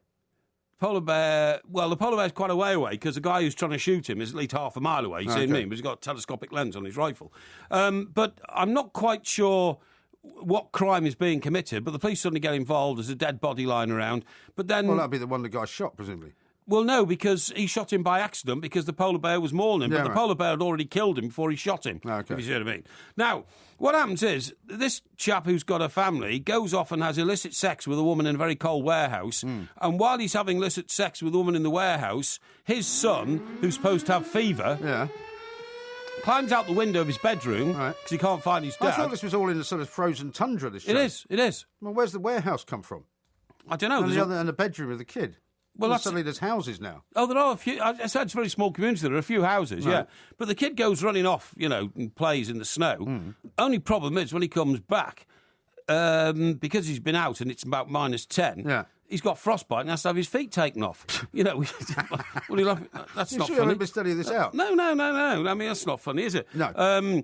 Polar bear... Well, the polar bear's quite a way away because the guy who's trying to shoot him is at least half a mile away, you see what I mean? But he's got a telescopic lens on his rifle. But I'm not quite sure what crime is being committed, but the police suddenly get involved. There's a dead body lying around. But then... Well, that'd be the one the guy shot, presumably. Well, no, because he shot him by accident because the polar bear was mauling him. Yeah, but the polar bear had already killed him before he shot him, if you see what I mean. Now, what happens is this chap who's got a family goes off and has illicit sex with a woman in a very cold warehouse. And while he's having illicit sex with a woman in the warehouse, his son, who's supposed to have fever... climbs out the window of his bedroom because he can't find his dad. I thought this was all in a sort of frozen tundra, this show. It is. Well, where's the warehouse come from? I don't know. And the bedroom of the kid. Well, suddenly there's houses now. Oh, there are a few. I said it's a very small community. There are a few houses, yeah. But the kid goes running off, and plays in the snow. Only problem is when he comes back, because he's been out and it's about -10, he's got frostbite and has to have his feet taken off. That's not funny. You've been studying this out? No. I mean, that's not funny, is it? No.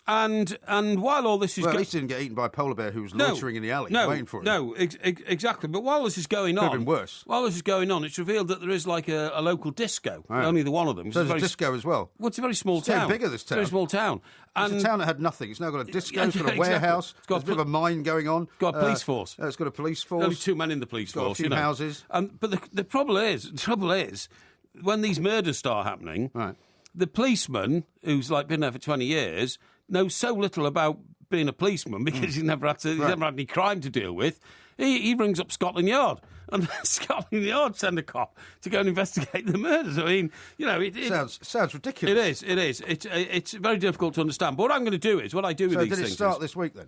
And while all this is... Well, at least he didn't get eaten by a polar bear who was loitering in the alley waiting for him. No, exactly. But while this is going on... Could have been worse. While this is going on, it's revealed that there is like a local disco. Right. Only the one of them. So there's a disco as well? Well, it's a very small town. It's bigger, this town. It's a very small town. It's a town that had nothing. It's now got a disco, it's got a warehouse, it's got a bit of a mine going on. It's got a police force. It's got a police force. There's only 2 men in the police force. Got a few houses. But the trouble is, when these murders start happening, the policeman, who's like been there for 20 years... knows so little about being a policeman because he's never had any crime to deal with. He rings up Scotland Yard, and Scotland Yard send a cop to go and investigate the murders. I mean, it sounds ridiculous. It is. It's very difficult to understand. But what I'm going to do is what I do with these things. So did it start this week then?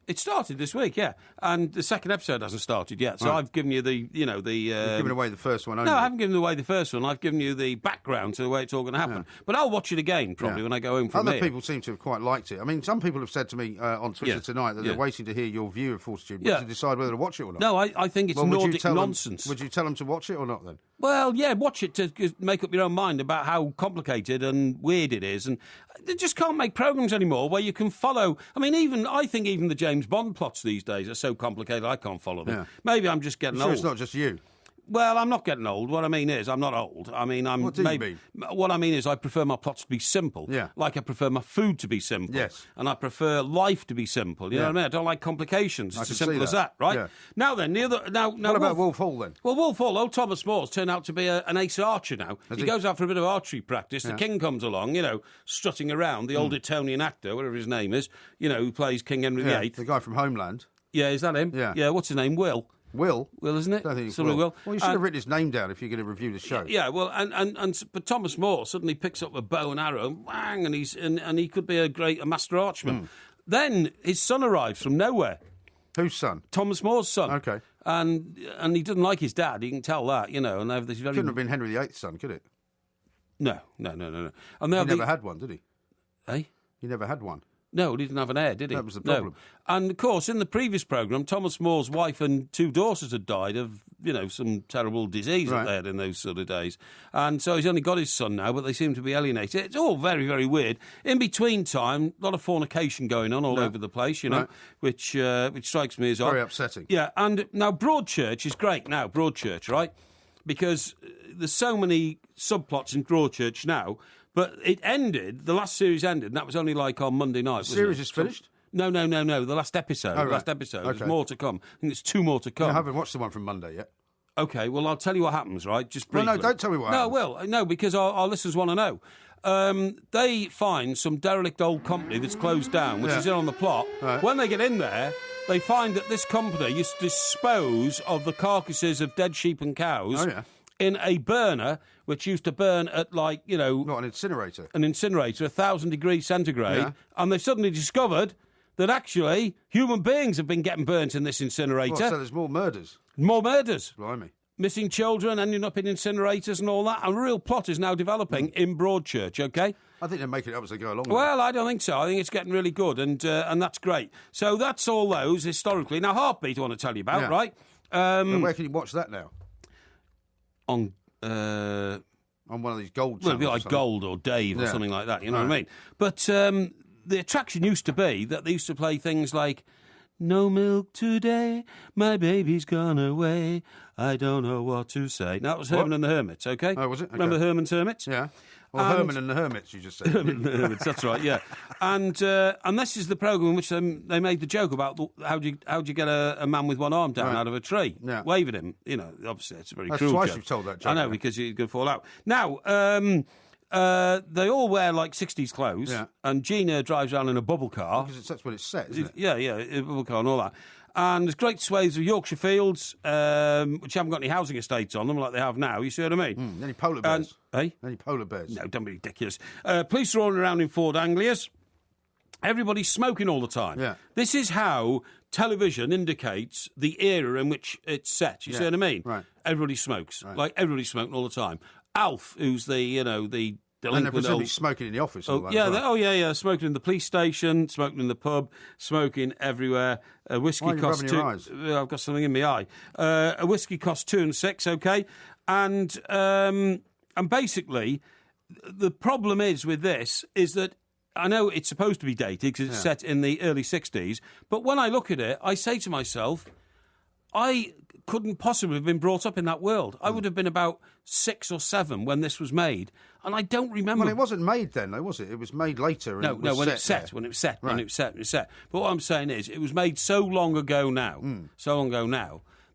It started this week, yeah, and the second episode hasn't started yet. So I've given you the. You've given away the first one. Only. No, I haven't given away the first one. I've given you the background to the way it's all going to happen. Yeah. But I'll watch it again probably when I go home from Other people seem to have quite liked it. I mean, some people have said to me on Twitter tonight that they're waiting to hear your view of Fortitude to decide whether to watch it or not. No, I think it's Nordic nonsense. Would you tell them to watch it or not then? Well, yeah, watch it to make up your own mind about how complicated and weird it is. And they just can't make programmes anymore where you can follow... I mean, I think even the James Bond plots these days are so complicated I can't follow them. Yeah. Maybe I'm just getting old. It's not just you. Well, I'm not getting old. What I mean is, I'm not old. I mean, What do you mean? What I mean is, I prefer my plots to be simple. Yeah. Like I prefer my food to be simple. Yes. And I prefer life to be simple. You know what I mean? I don't like complications. It's as simple as that, right? Yeah. Now then, what about Wolf Hall then? Well, Wolf Hall, old Thomas More's turned out to be an ace archer now. He goes out for a bit of archery practice. The king comes along, strutting around. The old Etonian actor, whatever his name is, who plays King Henry VIII. The guy from Homeland. Yeah, is that him? Yeah. Yeah, what's his name? Will. Will, isn't it? I don't think it's Will. Well, you should have written his name down if you're going to review the show. Yeah, well, but Thomas More suddenly picks up a bow and arrow, and whang, and he could be a master archman. Then his son arrives from nowhere. Whose son? Thomas More's son. Okay. And he doesn't like his dad. You can tell that, and they have this very. Couldn't have been Henry VIII's son, could it? No. And they he never had one, did he? Eh? He never had one. No, he didn't have an heir, did he? That was the problem. No. And, of course, in the previous programme, Thomas More's wife and 2 daughters had died of, some terrible disease that they had in those sort of days. And so he's only got his son now, but they seem to be alienated. It's all very, very weird. In between time, a lot of fornication going on all over the place, which strikes me as odd. Very upsetting. Yeah, and now Broadchurch is great now, Broadchurch, right? Because there's so many subplots in Broadchurch now. But it ended, the last series ended, and that was only on Monday night. The series is finished? No, the last episode. Oh, right. The last episode. Okay. There's more to come. I think there's 2 more to come. I haven't watched the one from Monday yet. Okay, well, I'll tell you what happens, right? Just briefly. No, don't tell me what happens. No, because our listeners want to know. They find some derelict old company that's closed down, which is in on the plot. Right. When they get in there, they find that this company used to dispose of the carcasses of dead sheep and cows in a burner, which used to burn at Not an incinerator. An incinerator, 1,000 degrees centigrade, and they've suddenly discovered that actually human beings have been getting burnt in this incinerator. Well, so there's more murders. More murders. Blimey. Missing children ending up in incinerators and all that. And a real plot is now developing in Broadchurch, OK? I think they're making it up as they go along. Well, I don't think so. I think it's getting really good, and that's great. So that's all those historically. Now, Heartbeat I want to tell you about, right? Where can you watch that now? On one of these gold channels. Well, it'd be like Gold or Dave or something like that, you know what I mean? But the attraction used to be that they used to play things like, no milk today, my baby's gone away, I don't know what to say. Now, that was Herman and the Hermits, OK? Oh, was it? Okay. Remember Herman's Hermits? Yeah. Well, Herman and the Hermits, you just said. Herman and the Hermits, that's right, yeah. And this is the programme in which they made the joke about how do you get a man with one arm down out of a tree, waving him. Obviously, it's a very cruel joke. That's twice you've told that joke. I know, because you're going to fall out. Now, they all wear, 60s clothes, and Gina drives around in a bubble car. Because that's when it's set, isn't it? Yeah, a bubble car and all that. And there's great swathes of Yorkshire fields, which haven't got any housing estates on them like they have now. You see what I mean? Any polar bears? Any polar bears? No, don't be ridiculous. Police are all around in Ford Anglias. Everybody's smoking all the time. Yeah. This is how television indicates the era in which it's set. You see what I mean? Right. Everybody smokes. Right. Everybody's smoking all the time. Alf, who's the and they're presumably smoking in the office. Smoking in the police station, smoking in the pub, smoking everywhere. A whiskey costs rubbing your eyes? I've got something in my eye. A whiskey costs 2 and 6, okay, and basically the problem is with this is that I know it's supposed to be dated because it's set in the early 60s, but when I look at it, I say to myself, I couldn't possibly have been brought up in that world. I would have been about 6 or 7 when this was made, and I don't remember. Well, it wasn't made then, though, was it? It was made later. When it was set. But what I'm saying is, it was made so long ago now,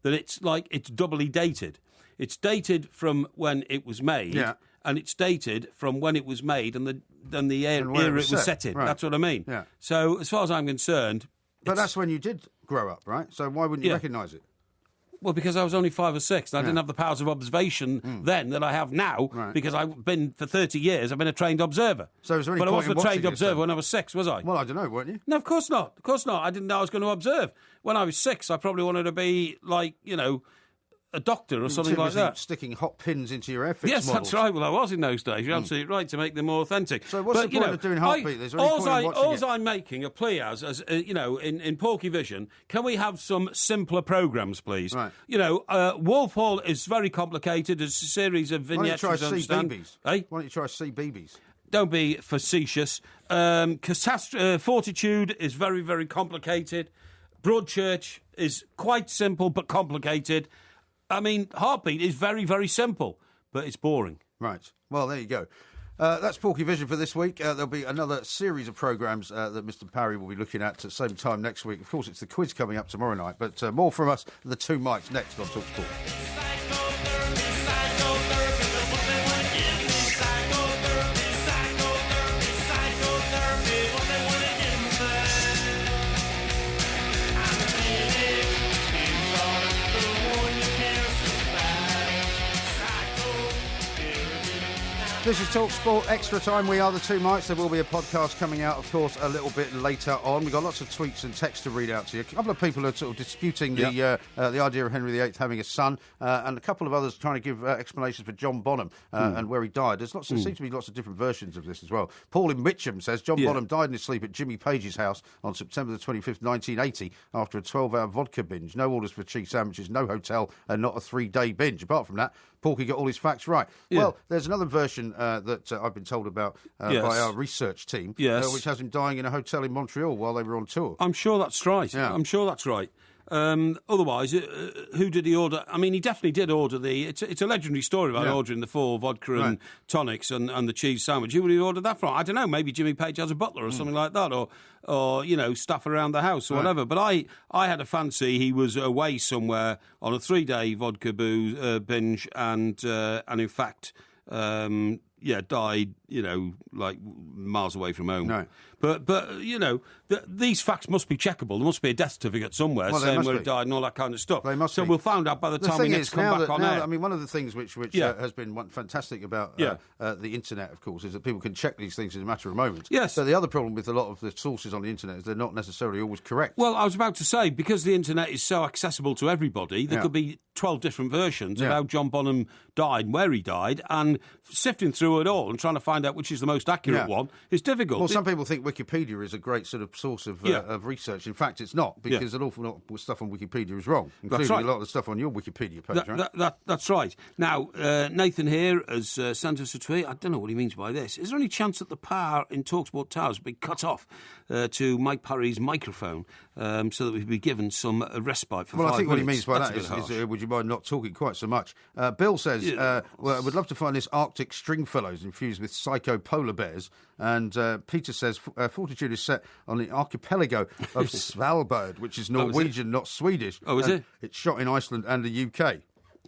that it's doubly dated. It's dated from when it was made, and it's dated from when it was made and the era it was set in. Right. That's what I mean. Yeah. So, as far as I'm concerned... But that's when you did grow up, right? So why wouldn't you recognise it? Well, because I was only 5 or 6, and I didn't have the powers of observation then that I have now, because I've been, for 30 years, I've been a trained observer. So was there any But I point wasn't a trained observer when I was 6, was I? Well, I don't know, weren't you? No, of course not. Of course not. I didn't know I was going to observe. When I was 6, I probably wanted to be, a doctor or something like that. Sticking hot pins into your airfix Yes, models. that's right. Well, I was in those days. You're absolutely right, to make them more authentic. So what's the point of doing Heartbeat? There's any point in watching it? I'm making a plea as in Porky Vision, can we have some simpler programmes, please? Right. Wolf Hall is very complicated. There's a series of vignettes. Why don't you try CBeebies? Why don't you try CBeebies? Don't be facetious. Fortitude is very, very complicated. Broadchurch is quite simple but complicated. I mean, Heartbeat is very, very simple, but it's boring. Right. Well, there you go. That's Porky Vision for this week. There'll be another series of programmes that Mr. Parry will be looking at the same time next week. Of course, it's the quiz coming up tomorrow night, but more from us, the two mics, next on TalkSport. This is Talk Sport Extra Time. We are the two mics. There will be a podcast coming out, of course, a little bit later on. We've got lots of tweets and texts to read out to you. A couple of people are sort of disputing the idea of Henry VIII having a son, and a couple of others trying to give explanations for John Bonham and where he died. There seems to be lots of different versions of this as well. Paul in Mitcham says John Bonham died in his sleep at Jimmy Page's house on September the 25th, 1980, after a 12-hour vodka binge. No orders for cheese sandwiches, no hotel, and not a 3-day binge. Apart from that, Porky got all his facts right. Yeah. Well, there's another version that I've been told about by our research team, which has him dying in a hotel in Montreal while they were on tour. I'm sure that's right. Yeah. I'm sure that's right. Otherwise, who did he order? I mean, he definitely did order the... It's a legendary story about ordering the 4 vodka and tonics and the cheese sandwich. Who would he order that from? I don't know. Maybe Jimmy Page has a butler or something like that, or you know, staff around the house or whatever. But I had a fancy he was away somewhere on a 3-day vodka binge and in fact... died, you know, like miles away from home. No. But you know, these facts must be checkable. There must be a death certificate somewhere saying where he died and all that kind of stuff. They must so be. We'll find out by the time we next come back on air. I mean, one of the things which has been fantastic about the internet, of course, is that people can check these things in a matter of moments. Yes. So the other problem with a lot of the sources on the internet is they're not necessarily always correct. Well, I was about to say, because the internet is so accessible to everybody, there could be 12 different versions of how John Bonham died and where he died, and sifting through it all and trying to find out which is the most accurate one is difficult. Well, some people think Wikipedia is a great sort of source of research. In fact, it's not, because an awful lot of stuff on Wikipedia is wrong, including a lot of the stuff on your Wikipedia page, right? That's right. Now, Nathan here has sent us a tweet. I don't know what he means by this. Is there any chance that the power in TalkSport Towers will be cut off to Mike Parry's microphone so that we'd be given some respite for 5 minutes? Well, I think what he means by that is would you mind not talking quite so much? Bill says, well, I would love to find this Arctic Stringfellows infused with psycho polar bears. And Peter says, Fortitude is set on the archipelago of Svalbard, which is Norwegian, not Swedish. Oh, is it? It's shot in Iceland and the UK.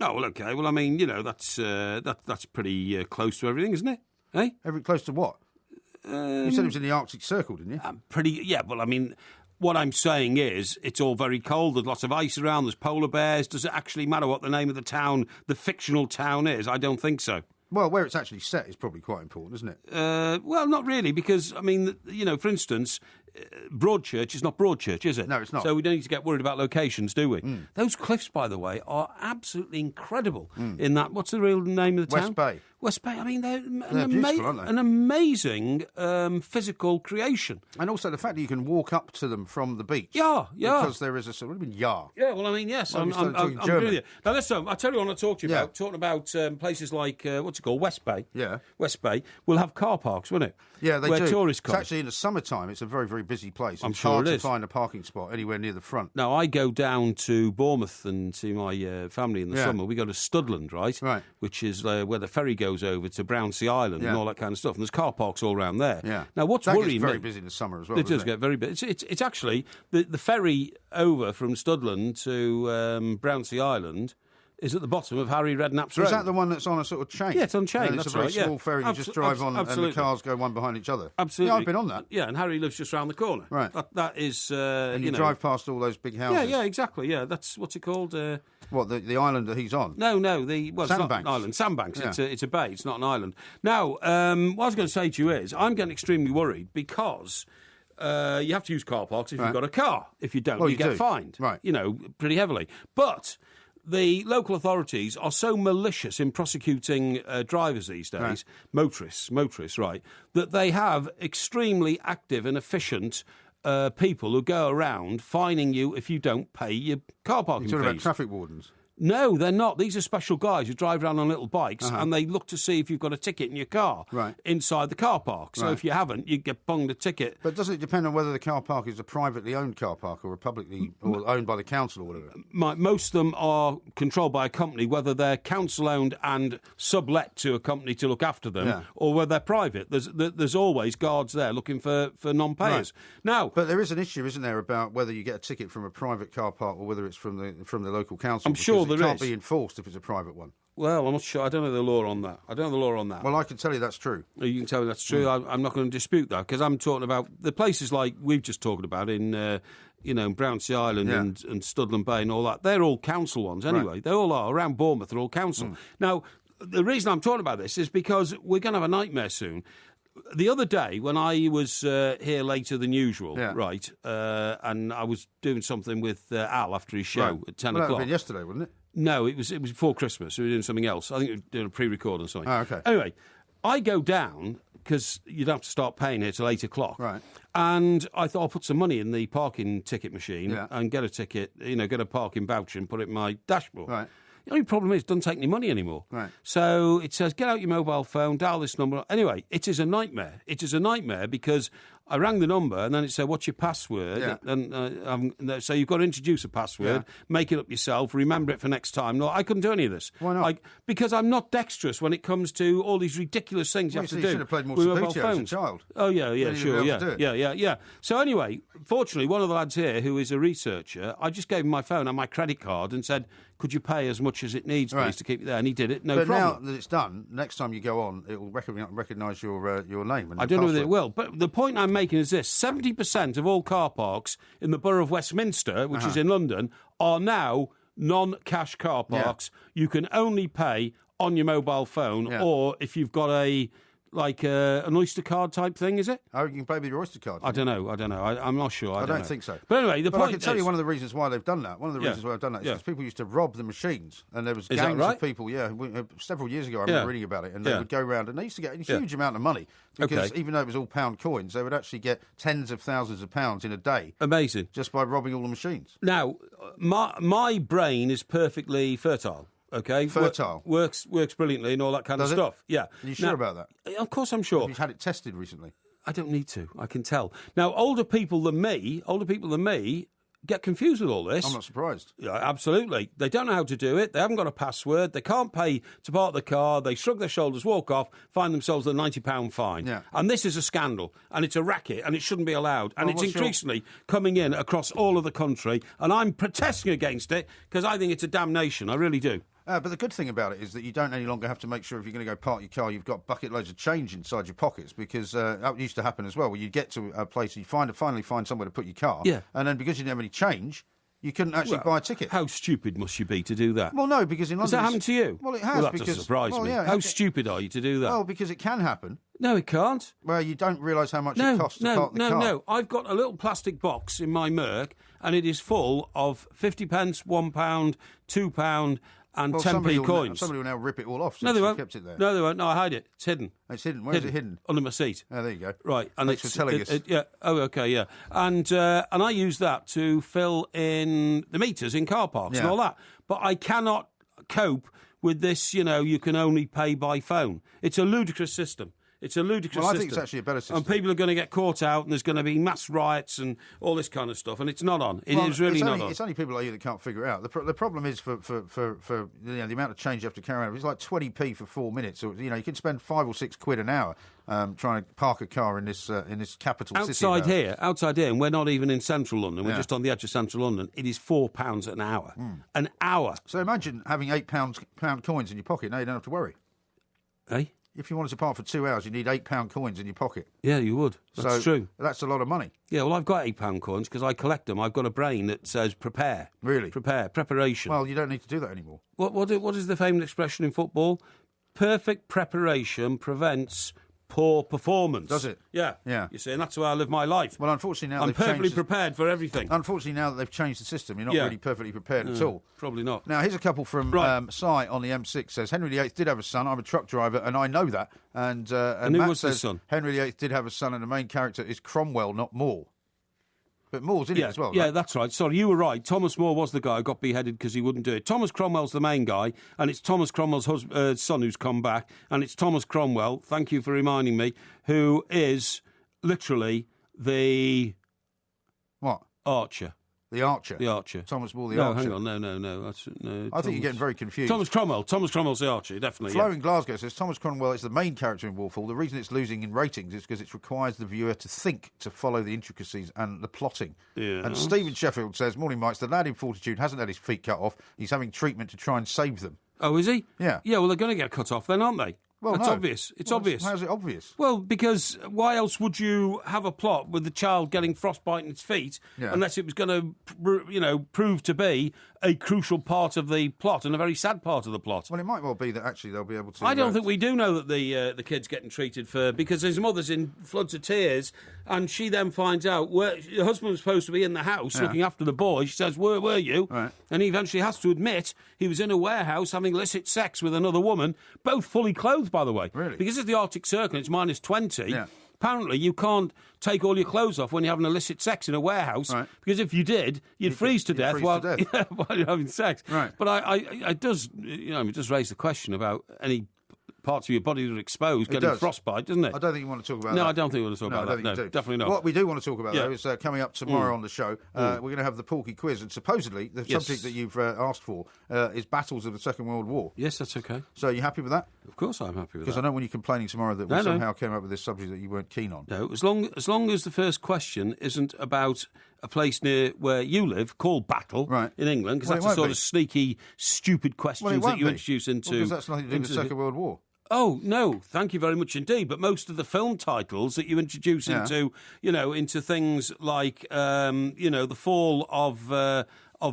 Oh, well, OK. Well, I mean, you know, that's pretty close to everything, isn't it? Eh? Close to what? You said it was in the Arctic Circle, didn't you? Well, I mean... What I'm saying is, it's all very cold. There's lots of ice around. There's polar bears. Does it actually matter what the name of the town, the fictional town, is? I don't think so. Well, where it's actually set is probably quite important, isn't it? Well, not really, because, I mean, you know, for instance, Broadchurch is not Broadchurch, is it? No, it's not. So we don't need to get worried about locations, do we? Those cliffs, by the way, are absolutely incredible in that... What's the real name of the town? West Bay. West Bay. I mean, they're beautiful, aren't they? An amazing physical creation. And also the fact that you can walk up to them from the beach. Yeah. Because there is a sort of... What do you mean, yeah? Yeah, well, I mean, yes. I'm German. Now, listen, I'll tell you what I want to talk to you about. Talking about places like, what's it called, West Bay. Yeah. West Bay will have car parks, won't it? Yeah, they do. Where tourists come. It's actually in the summertime, it's a very, very busy place. I'm sure hard it to is. Find a parking spot anywhere near the front. Now, I go down to Bournemouth and see my family in the summer. We go to Studland, right? Which is where the ferry goes over to Brownsea Island and all that kind of stuff. And there's car parks all around there. Yeah. Now, what's worrying me... It's very busy in the summer as well. It does get very busy. It's actually... The ferry over from Studland to Brownsea Island... is at the bottom of Harry Redknapp's road. Is that the one that's on a sort of chain? Yeah, it's on chain, It's a very small ferry you just drive on and the cars go one behind each other. Absolutely. Yeah, I've been on that. Yeah, and Harry lives just round the corner. Right. That is... and you drive past all those big houses. Yeah, exactly, yeah. That's, what's it called? What, the island that he's on? No, it's not an island. Sandbanks. Yeah. It's a bay, it's not an island. Now, what I was going to say to you is, I'm getting extremely worried because... you have to use car parks if you've got a car. If you don't, you get fined. Right. You know, pretty heavily. But the local authorities are so malicious in prosecuting drivers these days, motorists, that they have extremely active and efficient people who go around fining you if you don't pay your car parking fees. You're talking about traffic wardens? No, they're not. These are special guys who drive around on little bikes and they look to see if you've got a ticket in your car inside the car park. So if you haven't, you get bunged a ticket. But does it depend on whether the car park is a privately owned car park or a publicly or owned by the council or whatever? Most of them are controlled by a company, whether they're council-owned and sublet to a company to look after them or whether they're private. There's always guards there looking for non-payers. Now, but there is an issue, isn't there, about whether you get a ticket from a private car park or whether it's from the local council. I'm sure it can't be enforced if it's a private one. Well, I'm not sure. I don't know the law on that. Well, I can tell you that's true. You can tell me that's true. I'm not going to dispute that because I'm talking about the places like we've just talked about in Brownsea Island and Studland Bay and all that. They're all council ones anyway. They all are. Around Bournemouth, they're all council. Now, the reason I'm talking about this is because we're going to have a nightmare soon. The other day, when I was here later than usual, right, and I was doing something with Al after his show at 10 o'clock. That would have been yesterday, wouldn't it? No, it was before Christmas. We were doing something else. I think we were doing a pre-record or something. Oh, okay. Anyway, I go down, because you'd have to start paying it till 8 o'clock. Right. And I thought I'll put some money in the parking ticket machine and get a ticket, get a parking voucher and put it in my dashboard. Right. The only problem is it doesn't take any money anymore. Right. So it says, get out your mobile phone, dial this number. Anyway, it is a nightmare. It is a nightmare because I rang the number and then it said, what's your password? Yeah. And so you've got to introduce a password, make it up yourself, remember it for next time. No, I couldn't do any of this. Why not? Because I'm not dexterous when it comes to all these ridiculous things you have to do. You should have played more with mobile Sabutio as a phones. child. Oh, yeah, sure, yeah. Yeah. So anyway, fortunately, one of the lads here who is a researcher, I just gave him my phone and my credit card and said, could you pay as much as it needs, please, to keep it there? And he did it, no problem. But now that it's done, next time you go on, it will recognise your name. And I don't know whether it will. But the point I'm making is this. 70% of all car parks in the borough of Westminster, which is in London, are now non-cash car parks. You can only pay on your mobile phone or if you've got an Oyster card type thing, is it? Oh, you can pay with your Oyster card. I don't know. I'm not sure. I don't think so. But anyway, the point I can tell you one of the reasons why they've done that. One of the reasons why they've done that is because people used to rob the machines, and there was gangs of people. Several years ago, I remember reading about it, and they would go around, and they used to get a huge amount of money because even though it was all pound coins, they would actually get tens of thousands of pounds in a day. Amazing. Just by robbing all the machines. Now, my brain is perfectly fertile. Okay, fertile works brilliantly and all that kind of stuff. Yeah, are you sure about that? Of course, I'm sure. Have you had it tested recently? I don't need to. I can tell. Now, older people than me get confused with all this. I'm not surprised. Yeah, absolutely. They don't know how to do it. They haven't got a password. They can't pay to park the car. They shrug their shoulders, walk off, find themselves a £90 fine. Yeah. And this is a scandal, and it's a racket, and it shouldn't be allowed. And it's increasingly coming in across all of the country, and I'm protesting against it because I think it's a damnation. I really do. But the good thing about it is that you don't any longer have to make sure if you're going to go park your car, you've got bucket loads of change inside your pockets, because that used to happen as well, where you get to a place, you finally find somewhere to put your car, and then because you didn't have any change, you couldn't actually buy a ticket. How stupid must you be to do that? Well, no, because in London... Has that happened to you? Well, it has. Well, that doesn't surprise me. Yeah, how stupid are you to do that? Well, because it can happen. No, it can't. Well, you don't realise how much it costs to park the car. No. I've got a little plastic box in my Merc, and it is full of 50 pence, £1, £2, and 10p coins. Somebody will now rip it all off since you kept it there. No, they won't. No, I hide it. It's hidden. It's hidden. Where is it hidden? Under my seat. Oh, there you go. Right. And thanks for telling us. Yeah. Oh, okay, yeah. And I use that to fill in the meters in car parks and all that. But I cannot cope with this, you can only pay by phone. It's a ludicrous system. It's a ludicrous system. I think it's actually a better system. And people are going to get caught out, and there's going to be mass riots and all this kind of stuff, and it's not on. It is really not on. It's only people like you that can't figure it out. The problem is for the amount of change you have to carry out. It's like 20p for 4 minutes. Or, you can spend £5 or £6 an hour trying to park a car in this capital city. Outside here, and we're not even in central London. We're just on the edge of central London. It is £4 an hour. An hour. So imagine having £8 coins in your pocket. Now you don't have to worry. Eh? If you wanted to park for 2 hours, you need £8 coins in your pocket. Yeah, you would. That's true. That's a lot of money. Yeah, well, I've got £8 coins because I collect them. I've got a brain that says prepare. Really? Preparation. Well, you don't need to do that anymore. What is the famous expression in football? Perfect preparation prevents poor performance. Does it? Yeah. You see, and that's why I live my life. Well, unfortunately now I'm perfectly prepared for everything. Unfortunately now that they've changed the system, you're not really perfectly prepared at all. Probably not. Now, here's a couple from Si on the M6 says, Henry VIII did have a son. I'm a truck driver, and I know that. And who Matt was says his son? Henry VIII did have a son, and the main character is Cromwell, not Moore. But Moore's in it as well, right? Yeah, that's right. Sorry, you were right. Thomas More was the guy who got beheaded because he wouldn't do it. Thomas Cromwell's the main guy, and it's Thomas Cromwell's son who's come back, and it's Thomas Cromwell, thank you for reminding me, who is literally the... What? Archer. The Archer? The Archer. Thomas More, the Archer. Hang on, no. I think you're getting very confused. Thomas Cromwell's the Archer, definitely. Flo in Glasgow says, Thomas Cromwell is the main character in Wolfhall. The reason it's losing in ratings is because it requires the viewer to think, to follow the intricacies and the plotting. Yeah. And Stephen Sheffield says, morning, Mike, the lad in Fortitude hasn't had his feet cut off. He's having treatment to try and save them. Oh, is he? Yeah. Yeah, well, they're going to get cut off then, aren't they? Well, It's no. obvious. It's obvious. How's it obvious? Well, because why else would you have a plot with the child getting frostbite in its feet unless it was going to, prove to be a crucial part of the plot and a very sad part of the plot? Well, it might well be that actually they'll be able to... I don't think we do know that the kid's getting treated for... Because his mother's in floods of tears and she then finds out where her husband was supposed to be in the house looking after the boy. She says, where were you? Right. And he eventually has to admit he was in a warehouse having illicit sex with another woman, both fully clothed, by the way. Really? Because it's the Arctic Circle, it's minus 20. Yeah. Apparently, you can't take all your clothes off when you're having illicit sex in a warehouse, because if you did, you'd freeze to death while you're having sex. Right. But it does raise the question about any parts of your body that are exposed getting frostbite, doesn't it? I don't think you want to talk about that. No, I don't think we want to talk about that. No, definitely not. What we do want to talk about, though, is coming up tomorrow on the show. We're going to have the Porky quiz, and supposedly the subject that you've asked for is battles of the Second World War. Yes, that's okay. So are you happy with that? Of course I'm happy with that. Because I know when you're complaining tomorrow that we somehow came up with this subject that you weren't keen on. No, as long as the first question isn't about a place near where you live called Battle in England, because that's the sort of sneaky, stupid questions that you introduce into... because that's nothing to do with the Second World War. Oh, no, thank you very much indeed. But most of the film titles that you introduce into things like, the fall of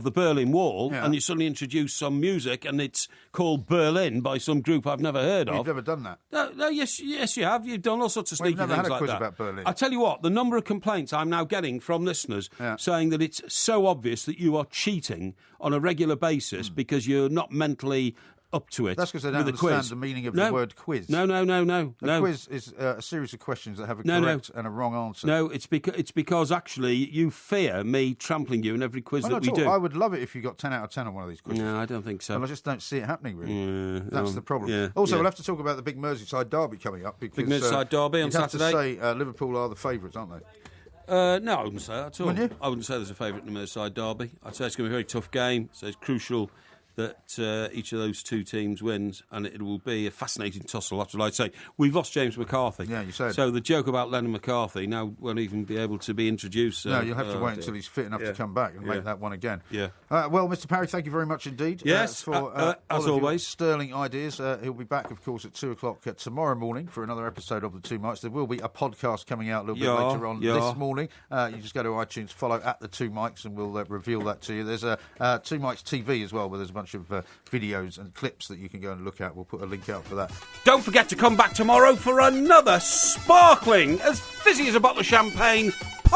the Berlin Wall, and you suddenly introduce some music, and it's called Berlin by some group I've never heard of. You've never done that? No, yes, you have. You've done all sorts of sneaky things like that. We've never had a quiz about Berlin. I tell you what, the number of complaints I'm now getting from listeners saying that it's so obvious that you are cheating on a regular basis because you're not mentally up to it. That's because they don't understand the meaning of the word quiz. No. A quiz is a series of questions that have a correct and a wrong answer. No, it's because actually you fear me trampling you in every quiz that we do. I would love it if you got 10 out of 10 on one of these quizzes. No, I don't think so. And I just don't see it happening, really. That's the problem. Also, we'll have to talk about the big Merseyside derby coming up. Because, big Merseyside derby on Saturday. You'd have to say Liverpool are the favourites, aren't they? No, I wouldn't say that at all. Wouldn't you? I wouldn't say there's a favourite in the Merseyside derby. I'd say it's going to be a very tough game, so it's crucial that each of those two teams wins, and it will be a fascinating tussle. That's what I'd say. We've lost James McCarthy. Yeah, you said. So the joke about Lennon McCarthy now won't even be able to be introduced. No, you'll have to wait until he's fit enough to come back and make that one again. Yeah. Well, Mr. Parry, thank you very much indeed. Yes, for as always. Sterling ideas. He'll be back, of course, at 2 o'clock tomorrow morning for another episode of The Two Mics. There will be a podcast coming out a little bit later on this morning. You just go to iTunes, follow at The Two Mics, and we'll reveal that to you. There's a Two Mics TV as well, where there's a bunch of videos and clips that you can go and look at. We'll put a link out for that. Don't forget to come back tomorrow for another sparkling, as fizzy as a bottle of champagne podcast.